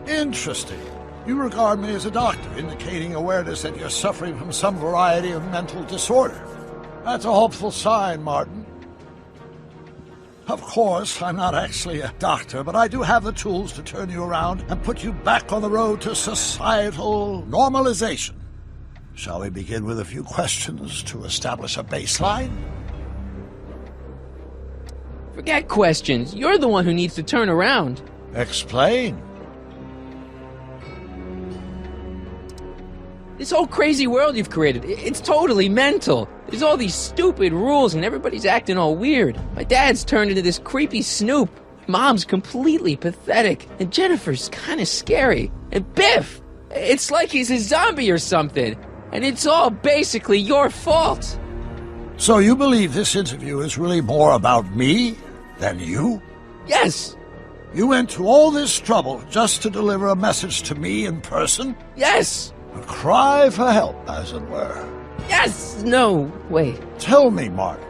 Interesting. You regard me as a doctor, indicating awareness that you're suffering from some variety of mental disorder. That's a hopeful sign, Martin. Of course, I'm not actually a doctor, but I do have the tools to turn you around and put you back on the road to societal normalization. Shall we begin with a few questions to establish a baseline? Forget questions. You're the one who needs to turn around. Explain. This whole crazy world you've created, it's totally mental. There's all these stupid rules and everybody's acting all weird. My dad's turned into this creepy snoop. Mom's completely pathetic. And Jennifer's kind of scary. And Biff, it's like he's a zombie or something. And it's all basically your fault. So you believe this interview is really more about me than you? Yes. You went to all this trouble just to deliver a message to me in person? Yes. A cry for help, as it were. Yes. No. Wait. Tell me, Martin.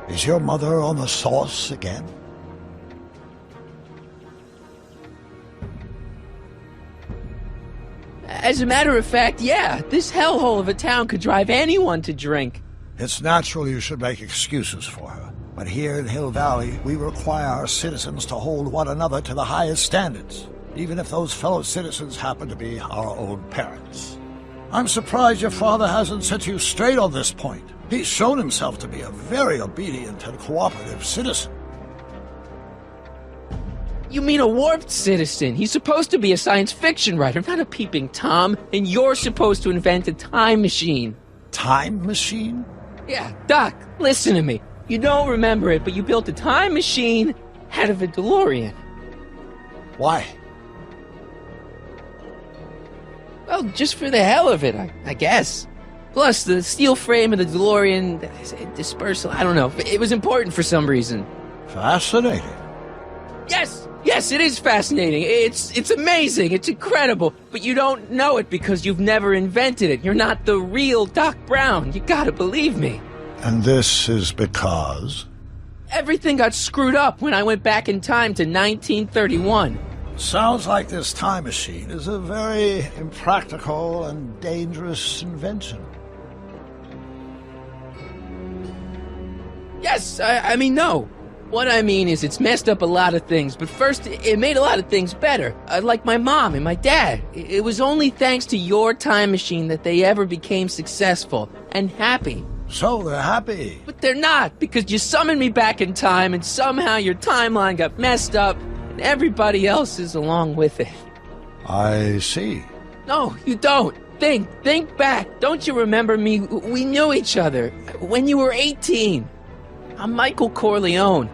Is your mother on the sauce again? As a matter of fact, yeah. This hellhole of a town could drive anyone to drink. It's natural you should make excuses for her. But here in Hill Valley, we require our citizens to hold one another to the highest standards, even if those fellow citizens happen to be our own parents. I'm surprised your father hasn't set you straight on this point. He's shown himself to be a very obedient and cooperative citizen. You mean a warped citizen? He's supposed to be a science fiction writer, not a peeping Tom, and you're supposed to invent a time machine. Time machine? Yeah, Doc, listen to me. You don't remember it, but you built a time machine out of a DeLorean. Why? Well, just for the hell of it, I guess. Plus, the steel frame of the DeLorean, dispersal, I don't know. It was important for some reason. Fascinating. Yes, it is fascinating. It's amazing. It's incredible. But you don't know it because you've never invented it. You're not the real Doc Brown. You gotta believe me. And this is because? Everything got screwed up when I went back in time to 1931. Sounds like this time machine is a very impractical and dangerous invention. Yes, I mean, no. What I mean is it's messed up a lot of things, but first, it made a lot of things better. Like my mom and my dad. It was only thanks to your time machine that they ever became successful and happy. So they're happy. But they're not, because you summoned me back in time and somehow your timeline got messed up and everybody else is along with it. I see. No, you don't. Think back. Don't you remember me? We knew each other when you were 18. I'm Michael Corleone.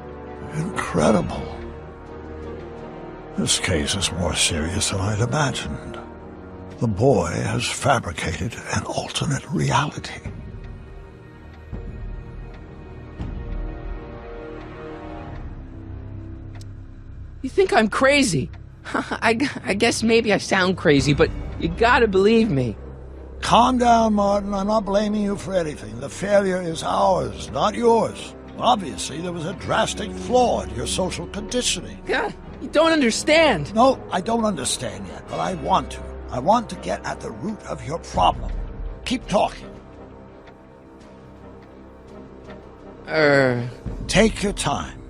Incredible. This case is more serious than I'd imagined. The boy has fabricated an alternate reality. You think I'm crazy? I guess maybe I sound crazy, but you gotta believe me. Calm down, Martin. I'm not blaming you for anything. The failure is ours, not yours. Obviously, there was a drastic flaw in your social conditioning. God, you don't understand. No, I don't understand yet, but I want to. I want to get at the root of your problem. Keep talking. Take your time.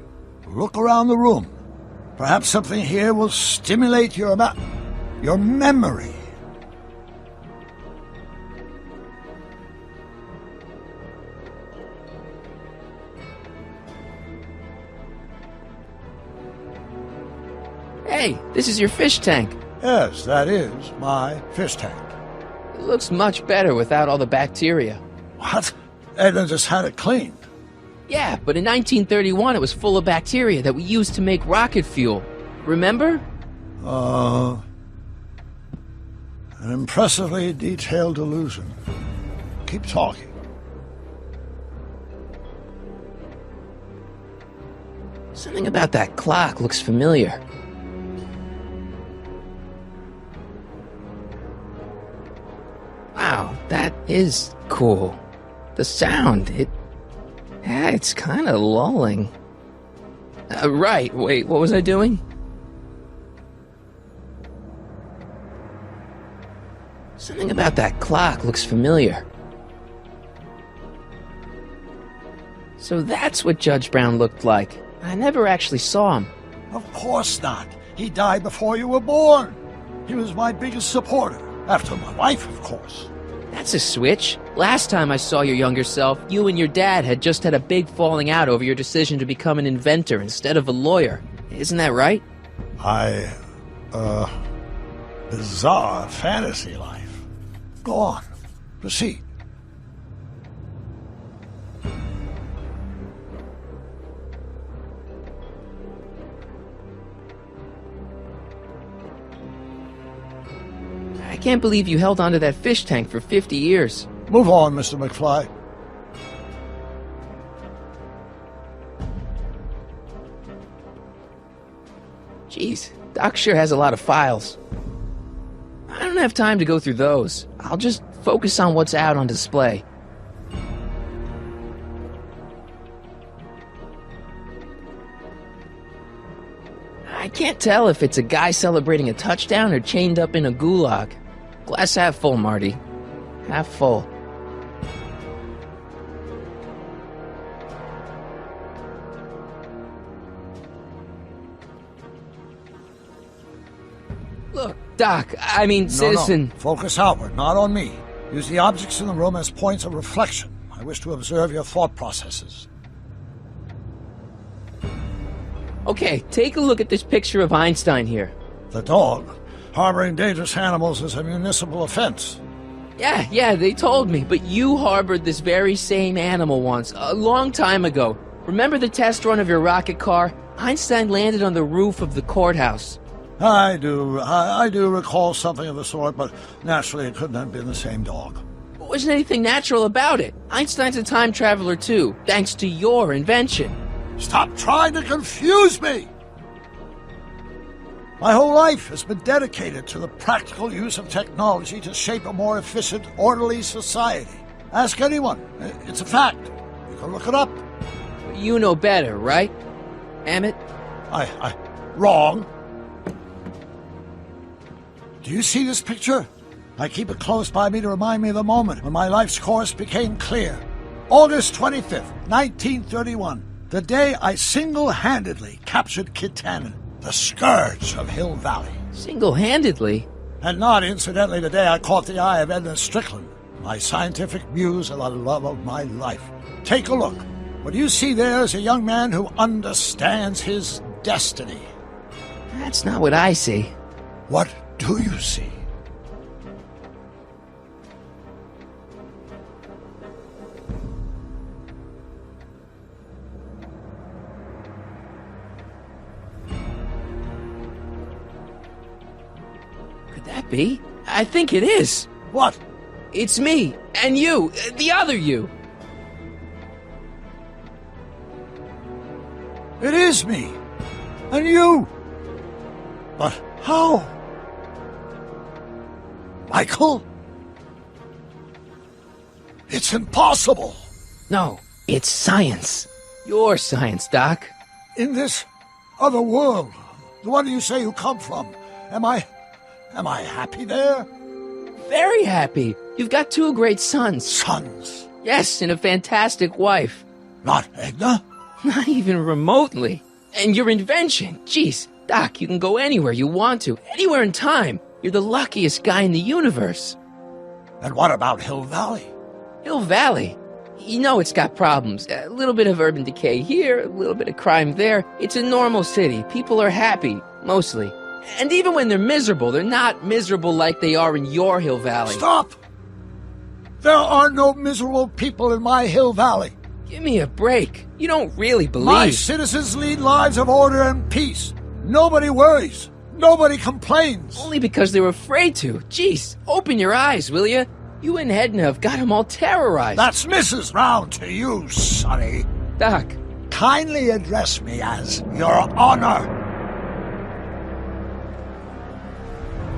Look around the room. Perhaps something here will stimulate your memory. Hey, this is your fish tank. Yes, that is my fish tank. It looks much better without all the bacteria. What? Edna just had it cleaned. Yeah, but in 1931 it was full of bacteria that we used to make rocket fuel. Remember? An impressively detailed illusion. Keep talking. Something about that clock looks familiar. Wow, that is cool. The sound, it's kind of lulling. Right, wait, what was I doing? Something about that clock looks familiar. So that's what Judge Brown looked like. I never actually saw him. Of course not. He died before you were born. He was my biggest supporter. After my wife, of course. That's a switch. Last time I saw your younger self, you and your dad had just had a big falling out over your decision to become an inventor instead of a lawyer. Isn't that right? Bizarre fantasy life. Go on. Proceed. I can't believe you held onto that fish tank for 50 years. Move on, Mr. McFly. Jeez, Doc sure has a lot of files. I don't have time to go through those. I'll just focus on what's out on display. I can't tell if it's a guy celebrating a touchdown or chained up in a gulag. Glass half full, Marty. Half full. Look, Doc, I mean, Citizen... No. Focus outward, not on me. Use the objects in the room as points of reflection. I wish to observe your thought processes. Okay, take a look at this picture of Einstein here. The dog. Harboring dangerous animals is a municipal offense. Yeah, they told me, but you harbored this very same animal once, a long time ago. Remember the test run of your rocket car? Einstein landed on the roof of the courthouse. I do recall something of the sort, but naturally it couldn't have been the same dog. There wasn't anything natural about it. Einstein's a time traveler too, thanks to your invention. Stop trying to confuse me! My whole life has been dedicated to the practical use of technology to shape a more efficient, orderly society. Ask anyone. It's a fact. You can look it up. You know better, right, Emmett? Wrong. Do you see this picture? I keep it close by me to remind me of the moment when my life's course became clear. August 25th, 1931. The day I single-handedly captured Kit Tannen, the scourge of Hill Valley. Single-handedly? And not, incidentally, the day I caught the eye of Edna Strickland, my scientific muse and the love of my life. Take a look. What you see there is a young man who understands his destiny. That's not what I see. What do you see? Could that be? I think it is. What? It's me, and you, the other you. It is me. And you. But how? Michael? It's impossible. No, it's science. Your science, Doc. In this other world, the one you say you come from, am I happy there? Very happy. You've got 2 great sons. Sons? Yes, and a fantastic wife. Not Edna? Not even remotely. And your invention. Jeez, Doc, you can go anywhere you want to. Anywhere in time. You're the luckiest guy in the universe. And what about Hill Valley? Hill Valley? You know it's got problems. A little bit of urban decay here, a little bit of crime there. It's a normal city. People are happy, mostly. And even when they're miserable, they're not miserable like they are in your Hill Valley. Stop! There are no miserable people in my Hill Valley. Give me a break. You don't really believe... My citizens lead lives of order and peace. Nobody worries. Nobody complains. Only because they were afraid to. Jeez, open your eyes, will you? You and Edna have got them all terrorized. That's Mrs. Brown to you, Sonny. Doc. Kindly address me as Your Honor.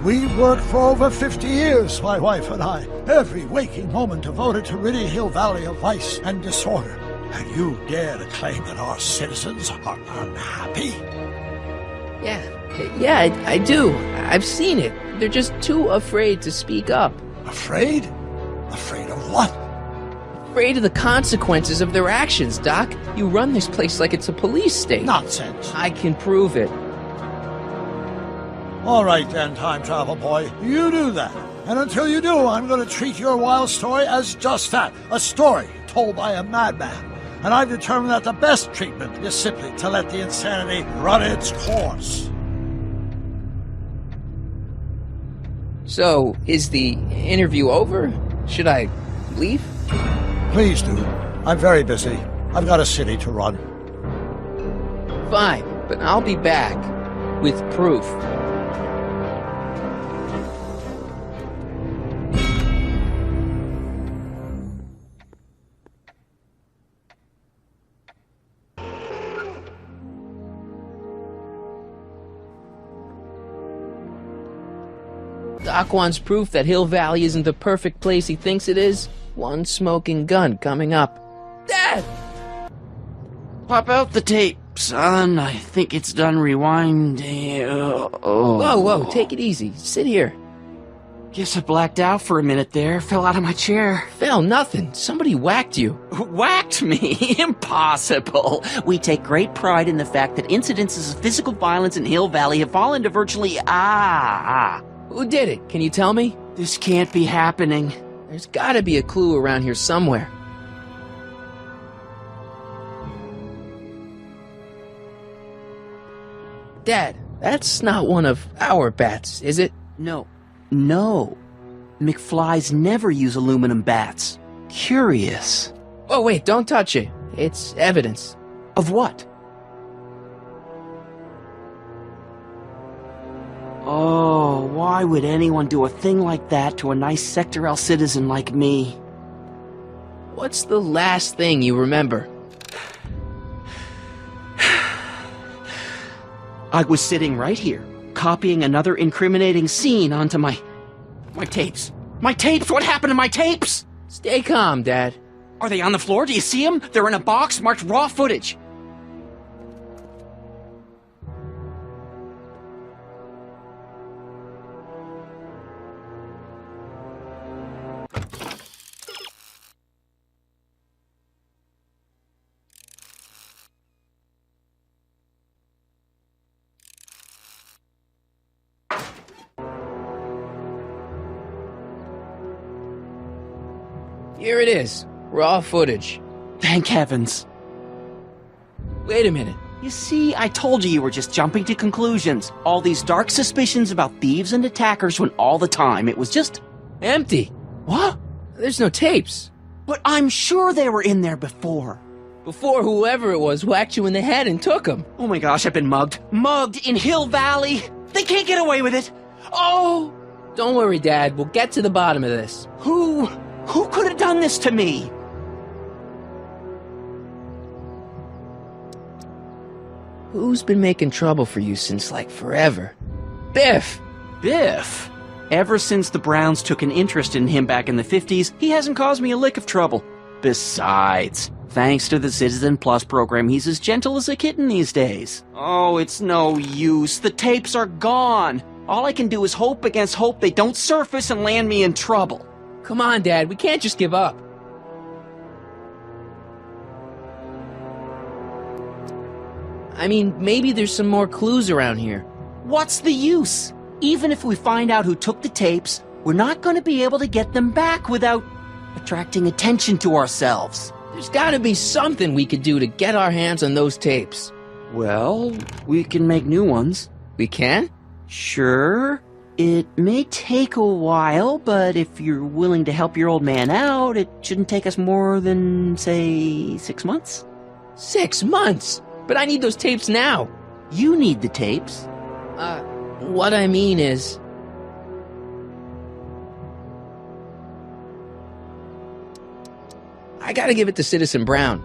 We've worked for over 50 years, my wife and I. Every waking moment devoted to ridding Hill Valley of vice and disorder. And you dare to claim that our citizens are unhappy? Yeah, I do. I've seen it. They're just too afraid to speak up. Afraid? Afraid of what? Afraid of the consequences of their actions, Doc. You run this place like it's a police state. Nonsense. I can prove it. All right then, time travel boy. You do that. And until you do, I'm going to treat your wild story as just that. A story told by a madman. And I've determined that the best treatment is simply to let the insanity run its course. So, is the interview over? Should I leave? Please do. I'm very busy. I've got a city to run. Fine, but I'll be back with proof. Doc wants proof that Hill Valley isn't the perfect place he thinks it is. One smoking gun coming up. Dad! Pop out the tape, son. I think it's done rewinding. Whoa, take it easy. Sit here. Guess I blacked out for a minute there. Fell out of my chair. Fell nothing. Somebody whacked you. Whacked me? Impossible. We take great pride in the fact that incidences of physical violence in Hill Valley have fallen to virtually... Who did it? Can you tell me? This can't be happening. There's gotta be a clue around here somewhere. Dad, that's not one of our bats, is it? No. McFlys never use aluminum bats. Curious. Oh, wait, don't touch it. It's evidence. Of what? Oh, why would anyone do a thing like that to a nice Sector L citizen like me? What's the last thing you remember? I was sitting right here, copying another incriminating scene onto my tapes. My tapes! What happened to my tapes? Stay calm, Dad. Are they on the floor? Do you see them? They're in a box marked raw footage. Here it is. Raw footage. Thank heavens. Wait a minute. You see, I told you were just jumping to conclusions. All these dark suspicions about thieves and attackers when all the time it was just... empty. What? There's no tapes. But I'm sure they were in there before. Before whoever it was whacked you in the head and took them. Oh my gosh, I've been mugged. Mugged in Hill Valley. They can't get away with it. Oh! Don't worry, Dad. We'll get to the bottom of this. Who could have done this to me? Who's been making trouble for you since, like, forever? Biff! Biff? Ever since the Browns took an interest in him back in the 50s, he hasn't caused me a lick of trouble. Besides, thanks to the Citizen Plus program, he's as gentle as a kitten these days. Oh, it's no use. The tapes are gone. All I can do is hope against hope they don't surface and land me in trouble. Come on, Dad, we can't just give up. I mean, maybe there's some more clues around here. What's the use? Even if we find out who took the tapes, we're not going to be able to get them back without attracting attention to ourselves. There's gotta be something we could do to get our hands on those tapes. Well, we can make new ones. We can? Sure. It may take a while, but if you're willing to help your old man out, it shouldn't take us more than, say, 6 months. 6 months? But I need those tapes now. You need the tapes. What I mean is... I gotta give it to Citizen Brown.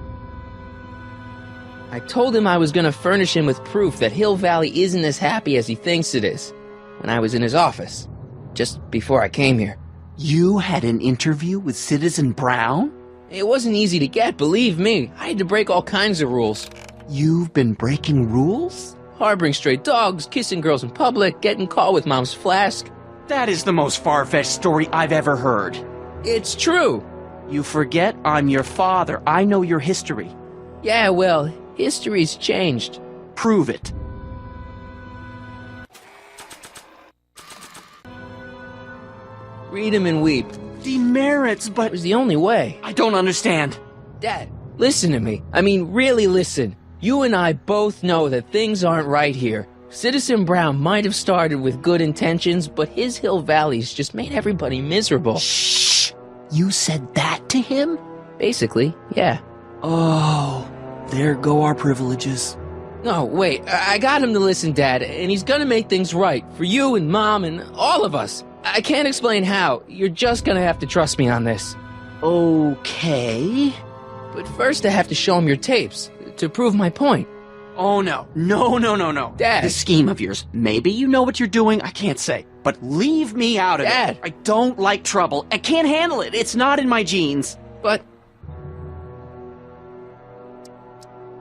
I told him I was gonna furnish him with proof that Hill Valley isn't as happy as he thinks it is when I was in his office, just before I came here. You had an interview with Citizen Brown? It wasn't easy to get, believe me. I had to break all kinds of rules. You've been breaking rules? Harboring stray dogs, kissing girls in public, getting caught with Mom's flask. That is the most far-fetched story I've ever heard. It's true. You forget I'm your father. I know your history. Yeah, well, history's changed. Prove it. Read 'em and weep. Demerits, but... It was the only way. I don't understand. Dad, listen to me. I mean, really listen. You and I both know that things aren't right here. Citizen Brown might have started with good intentions, but his Hill Valley's just made everybody miserable. Shh! You said that to him? Basically, yeah. Oh, there go our privileges. No, wait, I got him to listen, Dad, and he's gonna make things right for you and Mom and all of us. I can't explain how. You're just gonna have to trust me on this. Okay. But first I have to show him your tapes, to prove my point. Oh, no. No. Dad. This scheme of yours, maybe you know what you're doing, I can't say. But leave me out of Dad. it. I don't like trouble. I can't handle it. It's not in my genes. But...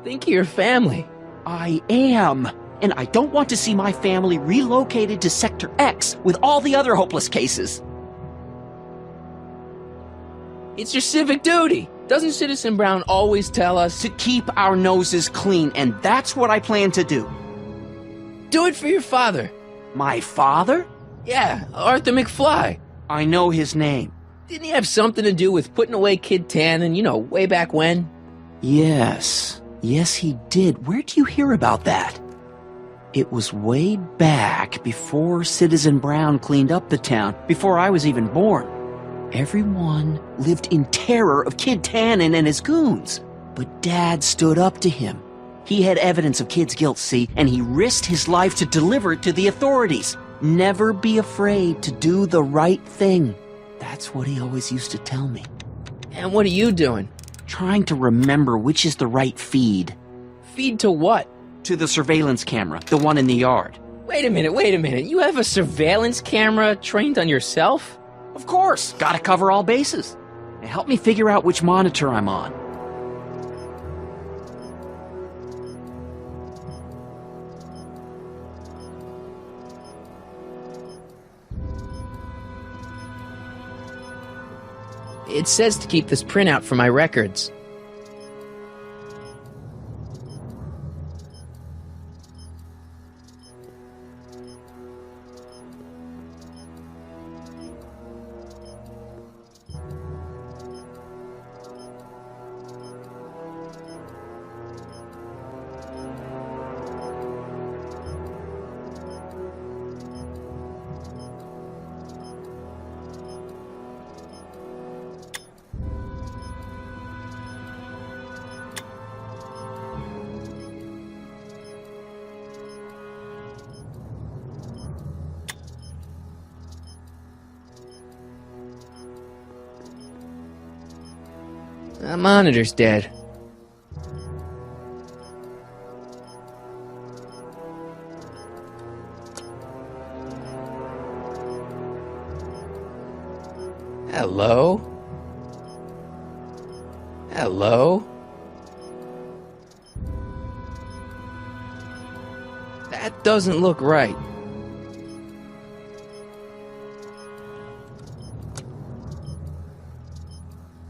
think of your family. I am. And I don't want to see my family relocated to Sector X with all the other hopeless cases. It's your civic duty. Doesn't Citizen Brown always tell us to keep our noses clean, and that's what I plan to do. Do it for your father. My father? Yeah, Arthur McFly. I know his name. Didn't he have something to do with putting away Kid Tannen, way back when? Yes, he did. Where'd you hear about that? It was way back before Citizen Brown cleaned up the town, before I was even born. Everyone lived in terror of Kid Tannen and his goons. But Dad stood up to him. He had evidence of Kid's guilt, see, and he risked his life to deliver it to the authorities. Never be afraid to do the right thing. That's what he always used to tell me. And what are you doing? Trying to remember which is the right feed. Feed to what? To the surveillance camera, the one in the yard. Wait a minute. You have a surveillance camera trained on yourself? Of course. Gotta cover all bases. Now help me figure out which monitor I'm on. It says to keep this printout for my records. The monitor's dead. Hello? Hello? That doesn't look right.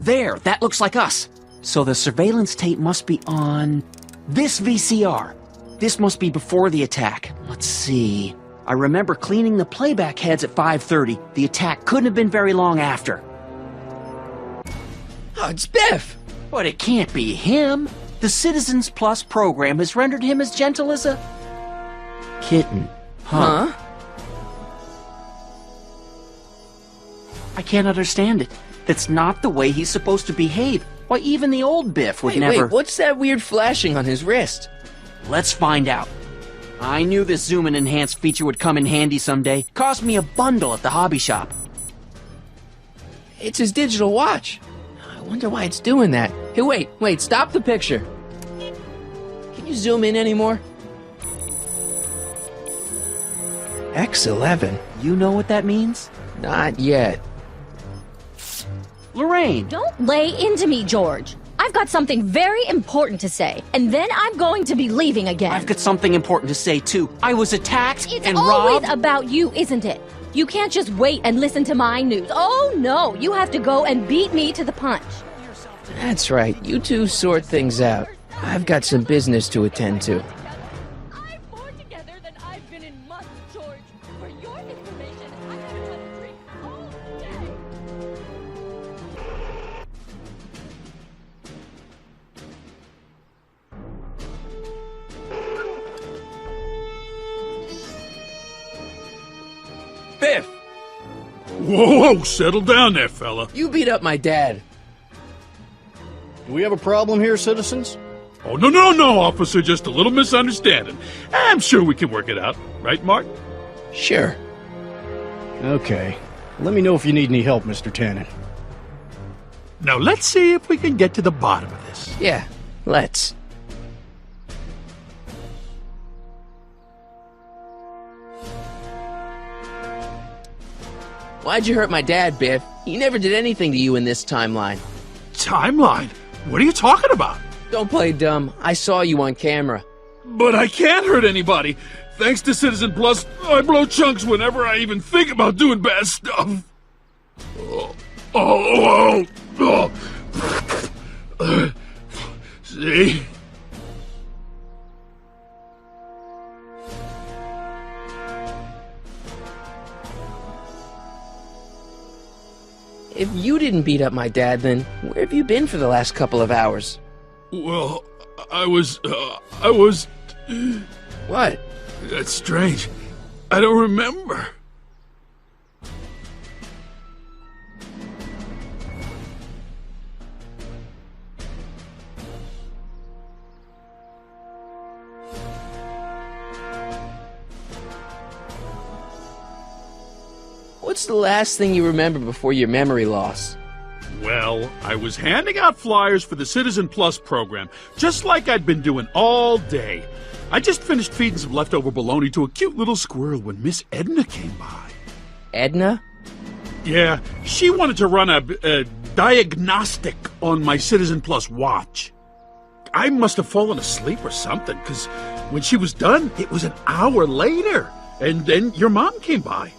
There, that looks like us. So the surveillance tape must be on this VCR. This must be before the attack. Let's see. I remember cleaning the playback heads at 5:30. The attack couldn't have been very long after. Oh, it's Biff! But it can't be him. The Citizens Plus program has rendered him as gentle as a kitten. Huh? I can't understand it. That's not the way he's supposed to behave. Why, even the old Biff would never... Wait, what's that weird flashing on his wrist? Let's find out. I knew this zoom and enhance feature would come in handy someday. Cost me a bundle at the hobby shop. It's his digital watch. I wonder why it's doing that. Hey, wait, stop the picture. Can you zoom in anymore? X11. You know what that means? Not yet. Lorraine! Don't lay into me, George. I've got something very important to say, and then I'm going to be leaving again. I've got something important to say, too. I was attacked it's and always robbed. about you, isn't it? You can't just wait and listen to my news. Oh, no, you have to go and beat me to the punch. That's right. You two sort things out. I've got some business to attend to. I'm more together than I've been in months, George. For your information, I haven't had a drink all day. Biff! Whoa, settle down there, fella. You beat up my dad. Do we have a problem here, citizens? Oh, no, officer, just a little misunderstanding. I'm sure we can work it out. Right, Mark? Sure. Okay. Let me know if you need any help, Mr. Tannen. Now, let's see if we can get to the bottom of this. Yeah, let's. Why'd you hurt my dad, Biff? He never did anything to you in this timeline. Timeline? What are you talking about? Don't play dumb. I saw you on camera. But I can't hurt anybody. Thanks to Citizen Plus, I blow chunks whenever I even think about doing bad stuff. See? If you didn't beat up my dad, then where have you been for the last couple of hours? Well, I was... What? That's strange. I don't remember. What's the last thing you remember before your memory loss? Well, I was handing out flyers for the Citizen Plus program, just like I'd been doing all day. I just finished feeding some leftover bologna to a cute little squirrel when Miss Edna came by. Edna? Yeah, she wanted to run a diagnostic on my Citizen Plus watch. I must have fallen asleep or something, because when she was done, it was an hour later. And then your mom came by.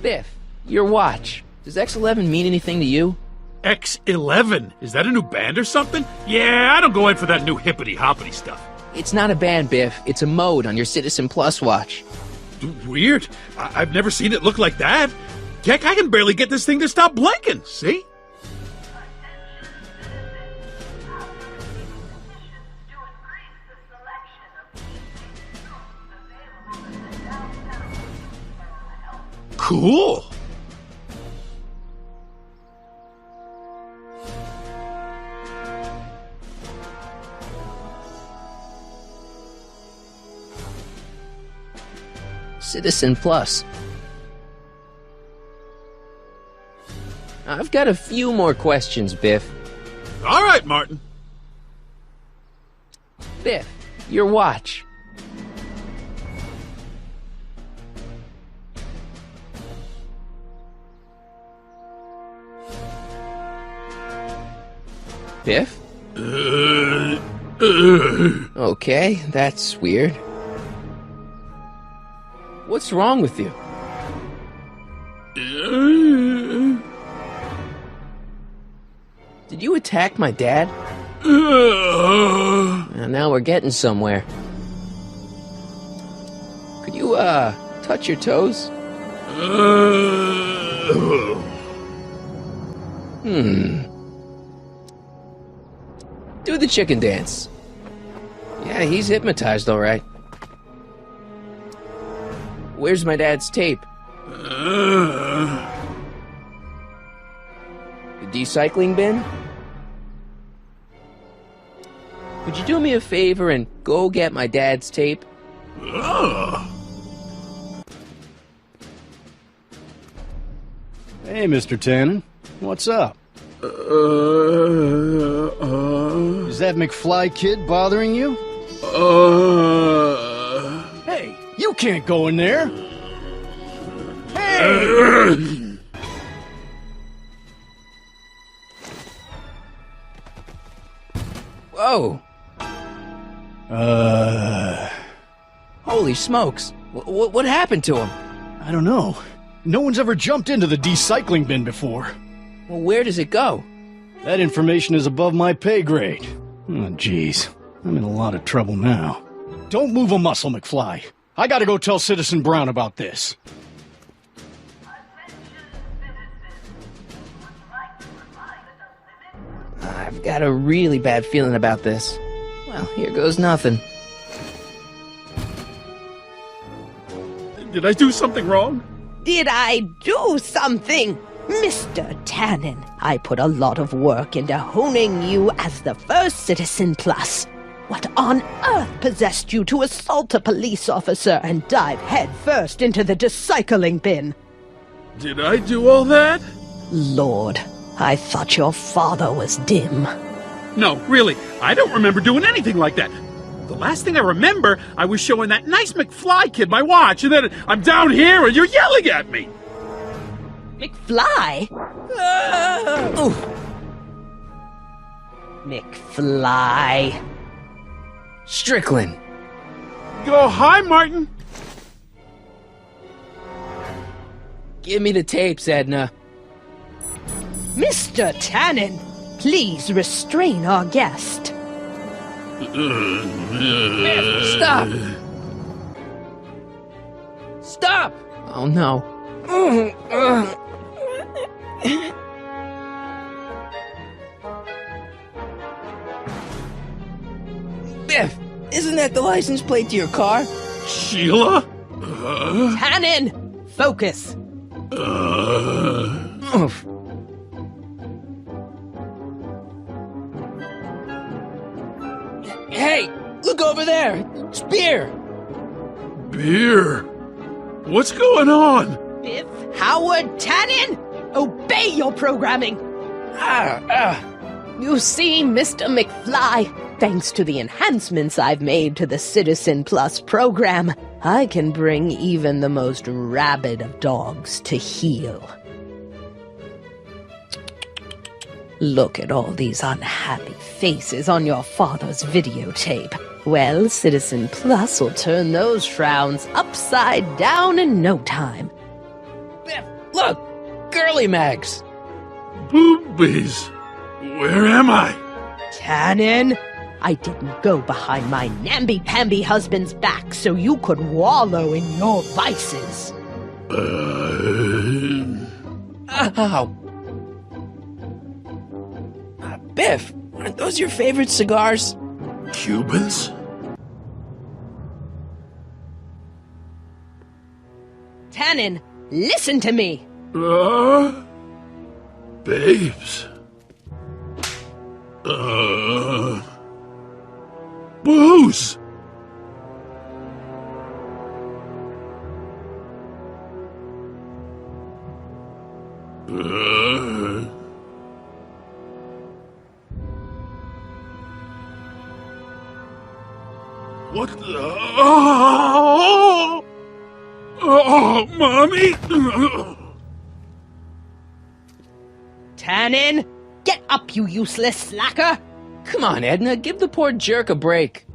Biff, your watch. Does X11 mean anything to you? X11? Is that a new band or something? Yeah, I don't go in for that new hippity-hoppity stuff. It's not a band, Biff. It's a mode on your Citizen Plus watch. Weird. I've never seen it look like that. Heck, I can barely get this thing to stop blinking, see? Cool. Citizen Plus. I've got a few more questions, Biff. All right, Martin. Biff, your watch. Biff? Okay, that's weird. What's wrong with you? Did you attack my dad? Now we're getting somewhere. Could you, touch your toes? Do the chicken dance. Yeah, he's hypnotized, all right. Where's my dad's tape? The recycling bin? Would you do me a favor and go get my dad's tape? Hey, Mr. Tannen. What's up? Is that McFly kid bothering you? Hey, you can't go in there! Hey! Whoa! Holy smokes! What happened to him? I don't know. No one's ever jumped into the recycling bin before. Well, where does it go? That information is above my pay grade. Oh, jeez. I'm in a lot of trouble now. Don't move a muscle, McFly. I gotta go tell Citizen Brown about this. I've got a really bad feeling about this. Well, here goes nothing. Did I do something wrong? Did I do something? Mr. Tannen, I put a lot of work into honing you as the first Citizen Plus. What on earth possessed you to assault a police officer and dive headfirst into the recycling bin? Did I do all that? Lord, I thought your father was dim. No, really, I don't remember doing anything like that. The last thing I remember, I was showing that nice McFly kid my watch, and then I'm down here and you're yelling at me. McFly? McFly. Strickland. Oh, hi, Martin. Give me the tapes, Edna. Mr. Tannen, please restrain our guest. Stop! Stop! Oh no. Biff, isn't that the license plate to your car? Sheila? Tannen, focus. Hey, look over there. It's beer. Beer? What's going on? Biff Howard Tannen, obey your programming. You see, Mr. McFly, thanks to the enhancements I've made to the Citizen Plus program, I can bring even the most rabid of dogs to heel. Look at all these unhappy faces on your father's videotape. Well, Citizen Plus will turn those frowns upside down in no time. Biff, look! Girly mags! Boobies! Where am I? Tannen, I didn't go behind my namby-pamby husband's back so you could wallow in your vices. Ow! Biff, aren't those your favorite cigars? Cubans? Tannen, listen to me! Babes. Booze! What the... Oh! Oh, Mommy! Tannen, get up, you useless slacker! Come on, Edna, give the poor jerk a break.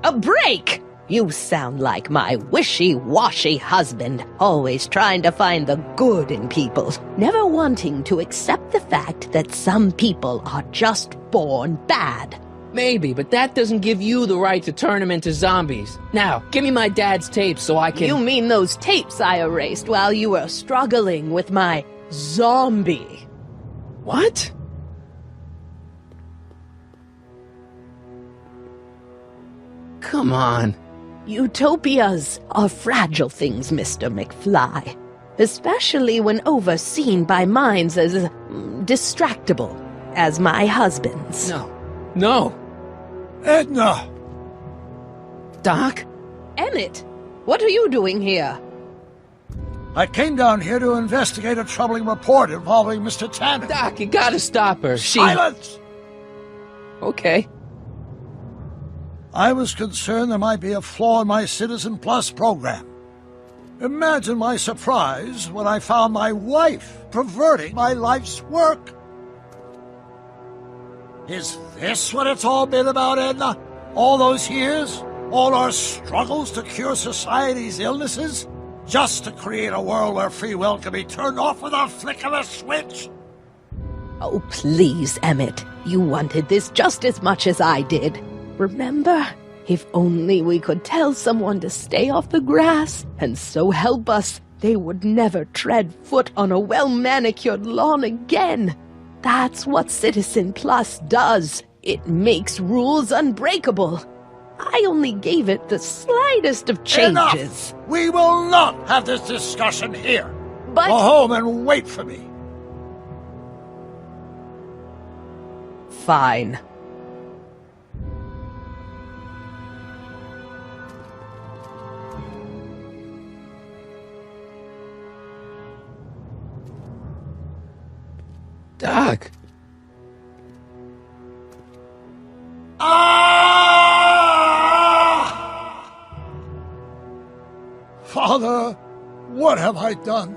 A break? You sound like my wishy-washy husband, always trying to find the good in people, never wanting to accept the fact that some people are just born bad. Maybe, but that doesn't give you the right to turn them into zombies. Now, give me my dad's tapes so I can... You mean those tapes I erased while you were struggling with my zombie? What? Come on. Utopias are fragile things, Mr. McFly. Especially when overseen by minds as distractible as my husband's. No. Edna! Doc? Emmett, what are you doing here? I came down here to investigate a troubling report involving Mr. Tannen. Doc, you gotta stop her. Silence! Okay. I was concerned there might be a flaw in my Citizen Plus program. Imagine my surprise when I found my wife perverting my life's work. Is this what it's all been about, Edna? All those years? All our struggles to cure society's illnesses? Just to create a world where free will can be turned off with a flick of a switch? Oh, please, Emmett. You wanted this just as much as I did. Remember? If only we could tell someone to stay off the grass, and so help us, they would never tread foot on a well-manicured lawn again. That's what Citizen Plus does. It makes rules unbreakable. I only gave it the slightest of changes. Enough! We will not have this discussion here. But... Go home and wait for me. Fine. Doc. Father, what have I done?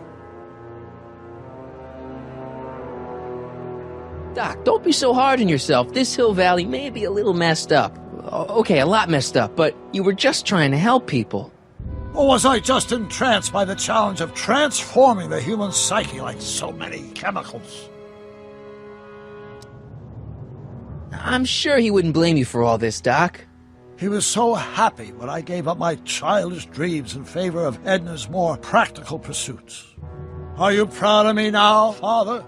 Doc, don't be so hard on yourself. This Hill Valley may be a little messed up. Okay, a lot messed up, but you were just trying to help people. Or was I just entranced by the challenge of transforming the human psyche like so many chemicals? I'm sure he wouldn't blame you for all this, Doc. He was so happy when I gave up my childish dreams in favor of Edna's more practical pursuits. Are you proud of me now, Father?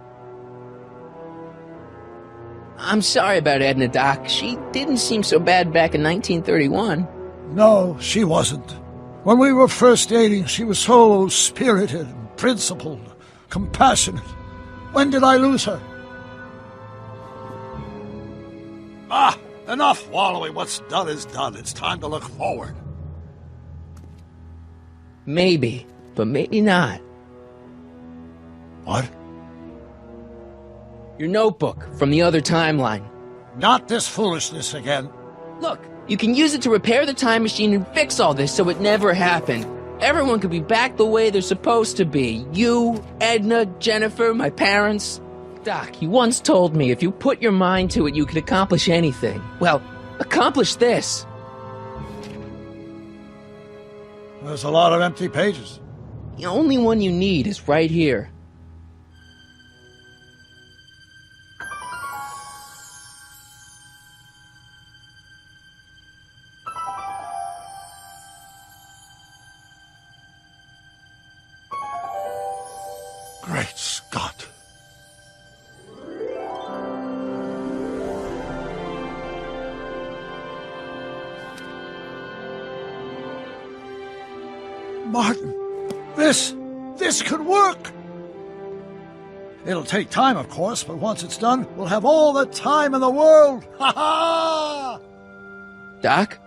I'm sorry about Edna, Doc. She didn't seem so bad back in 1931. No, she wasn't. When we were first dating, she was so spirited, principled, compassionate. When did I lose her? Enough wallowing. What's done is done. It's time to look forward. Maybe, but maybe not. What? Your notebook from the other timeline. Not this foolishness again. Look, you can use it to repair the time machine and fix all this so it never happened. Everyone could be back the way they're supposed to be. You, Edna, Jennifer, my parents. Doc, you once told me if you put your mind to it, you could accomplish anything. Well, accomplish this. There's a lot of empty pages. The only one you need is right here. Great Scott. Martin, this could work. It'll take time, of course, but once it's done, we'll have all the time in the world. Ha ha! Doc?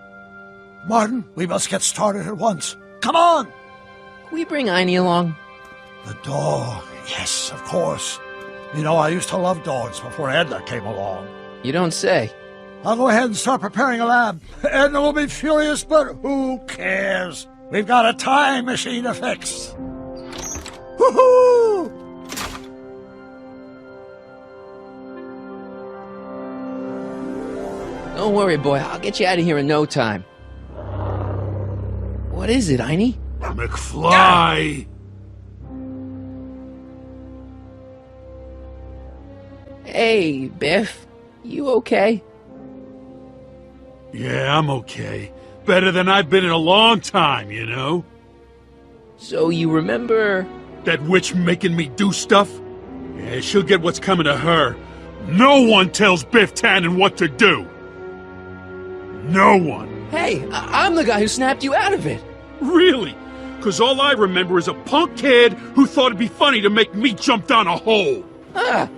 Martin, we must get started at once. Come on! Can we bring Einie along? The dog. Yes, of course. You know, I used to love dogs before Edna came along. You don't say. I'll go ahead and start preparing a lab. Edna will be furious, but who cares? We've got a time machine to fix. Woohoo! Don't worry, boy. I'll get you out of here in no time. What is it, Einie? McFly! Hey, Biff. You okay? Yeah, I'm okay. Better than I've been in a long time, you know? So you remember... That witch making me do stuff? Yeah, she'll get what's coming to her. No one tells Biff Tannen what to do! No one! Hey, I'm the guy who snapped you out of it! Really? 'Cause all I remember is a punk kid who thought it'd be funny to make me jump down a hole! Ah!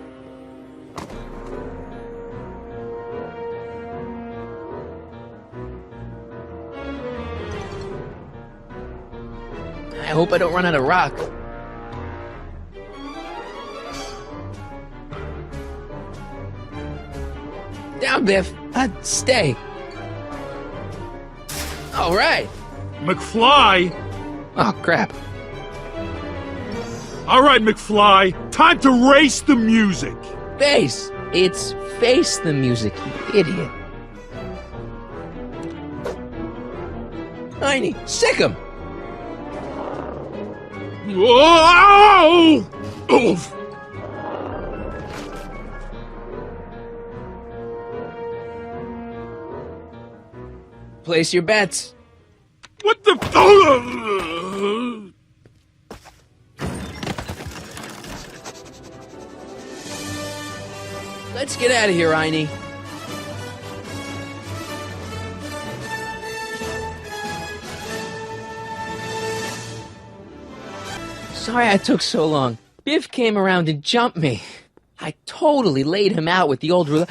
I hope I don't run out of rock. Down, Biff. Stay. All right. McFly? Oh, crap. All right, McFly. Time to race the music. Face. It's face the music, you idiot. Einie, sick him. Whoa! Oof! Place your bets. What the... Let's get out of here, Einie. Sorry I took so long. Biff came around and jumped me. I totally laid him out with the old ruler.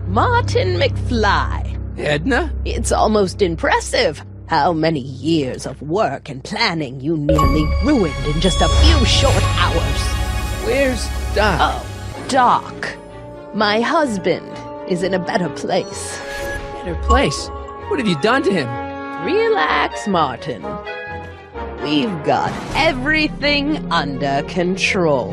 Martin McFly. Edna? It's almost impressive how many years of work and planning you nearly ruined in just a few short hours. Where's Doc? Oh, Doc. My husband is in a better place. Better place? What have you done to him? Relax, Martin. We've got everything under control.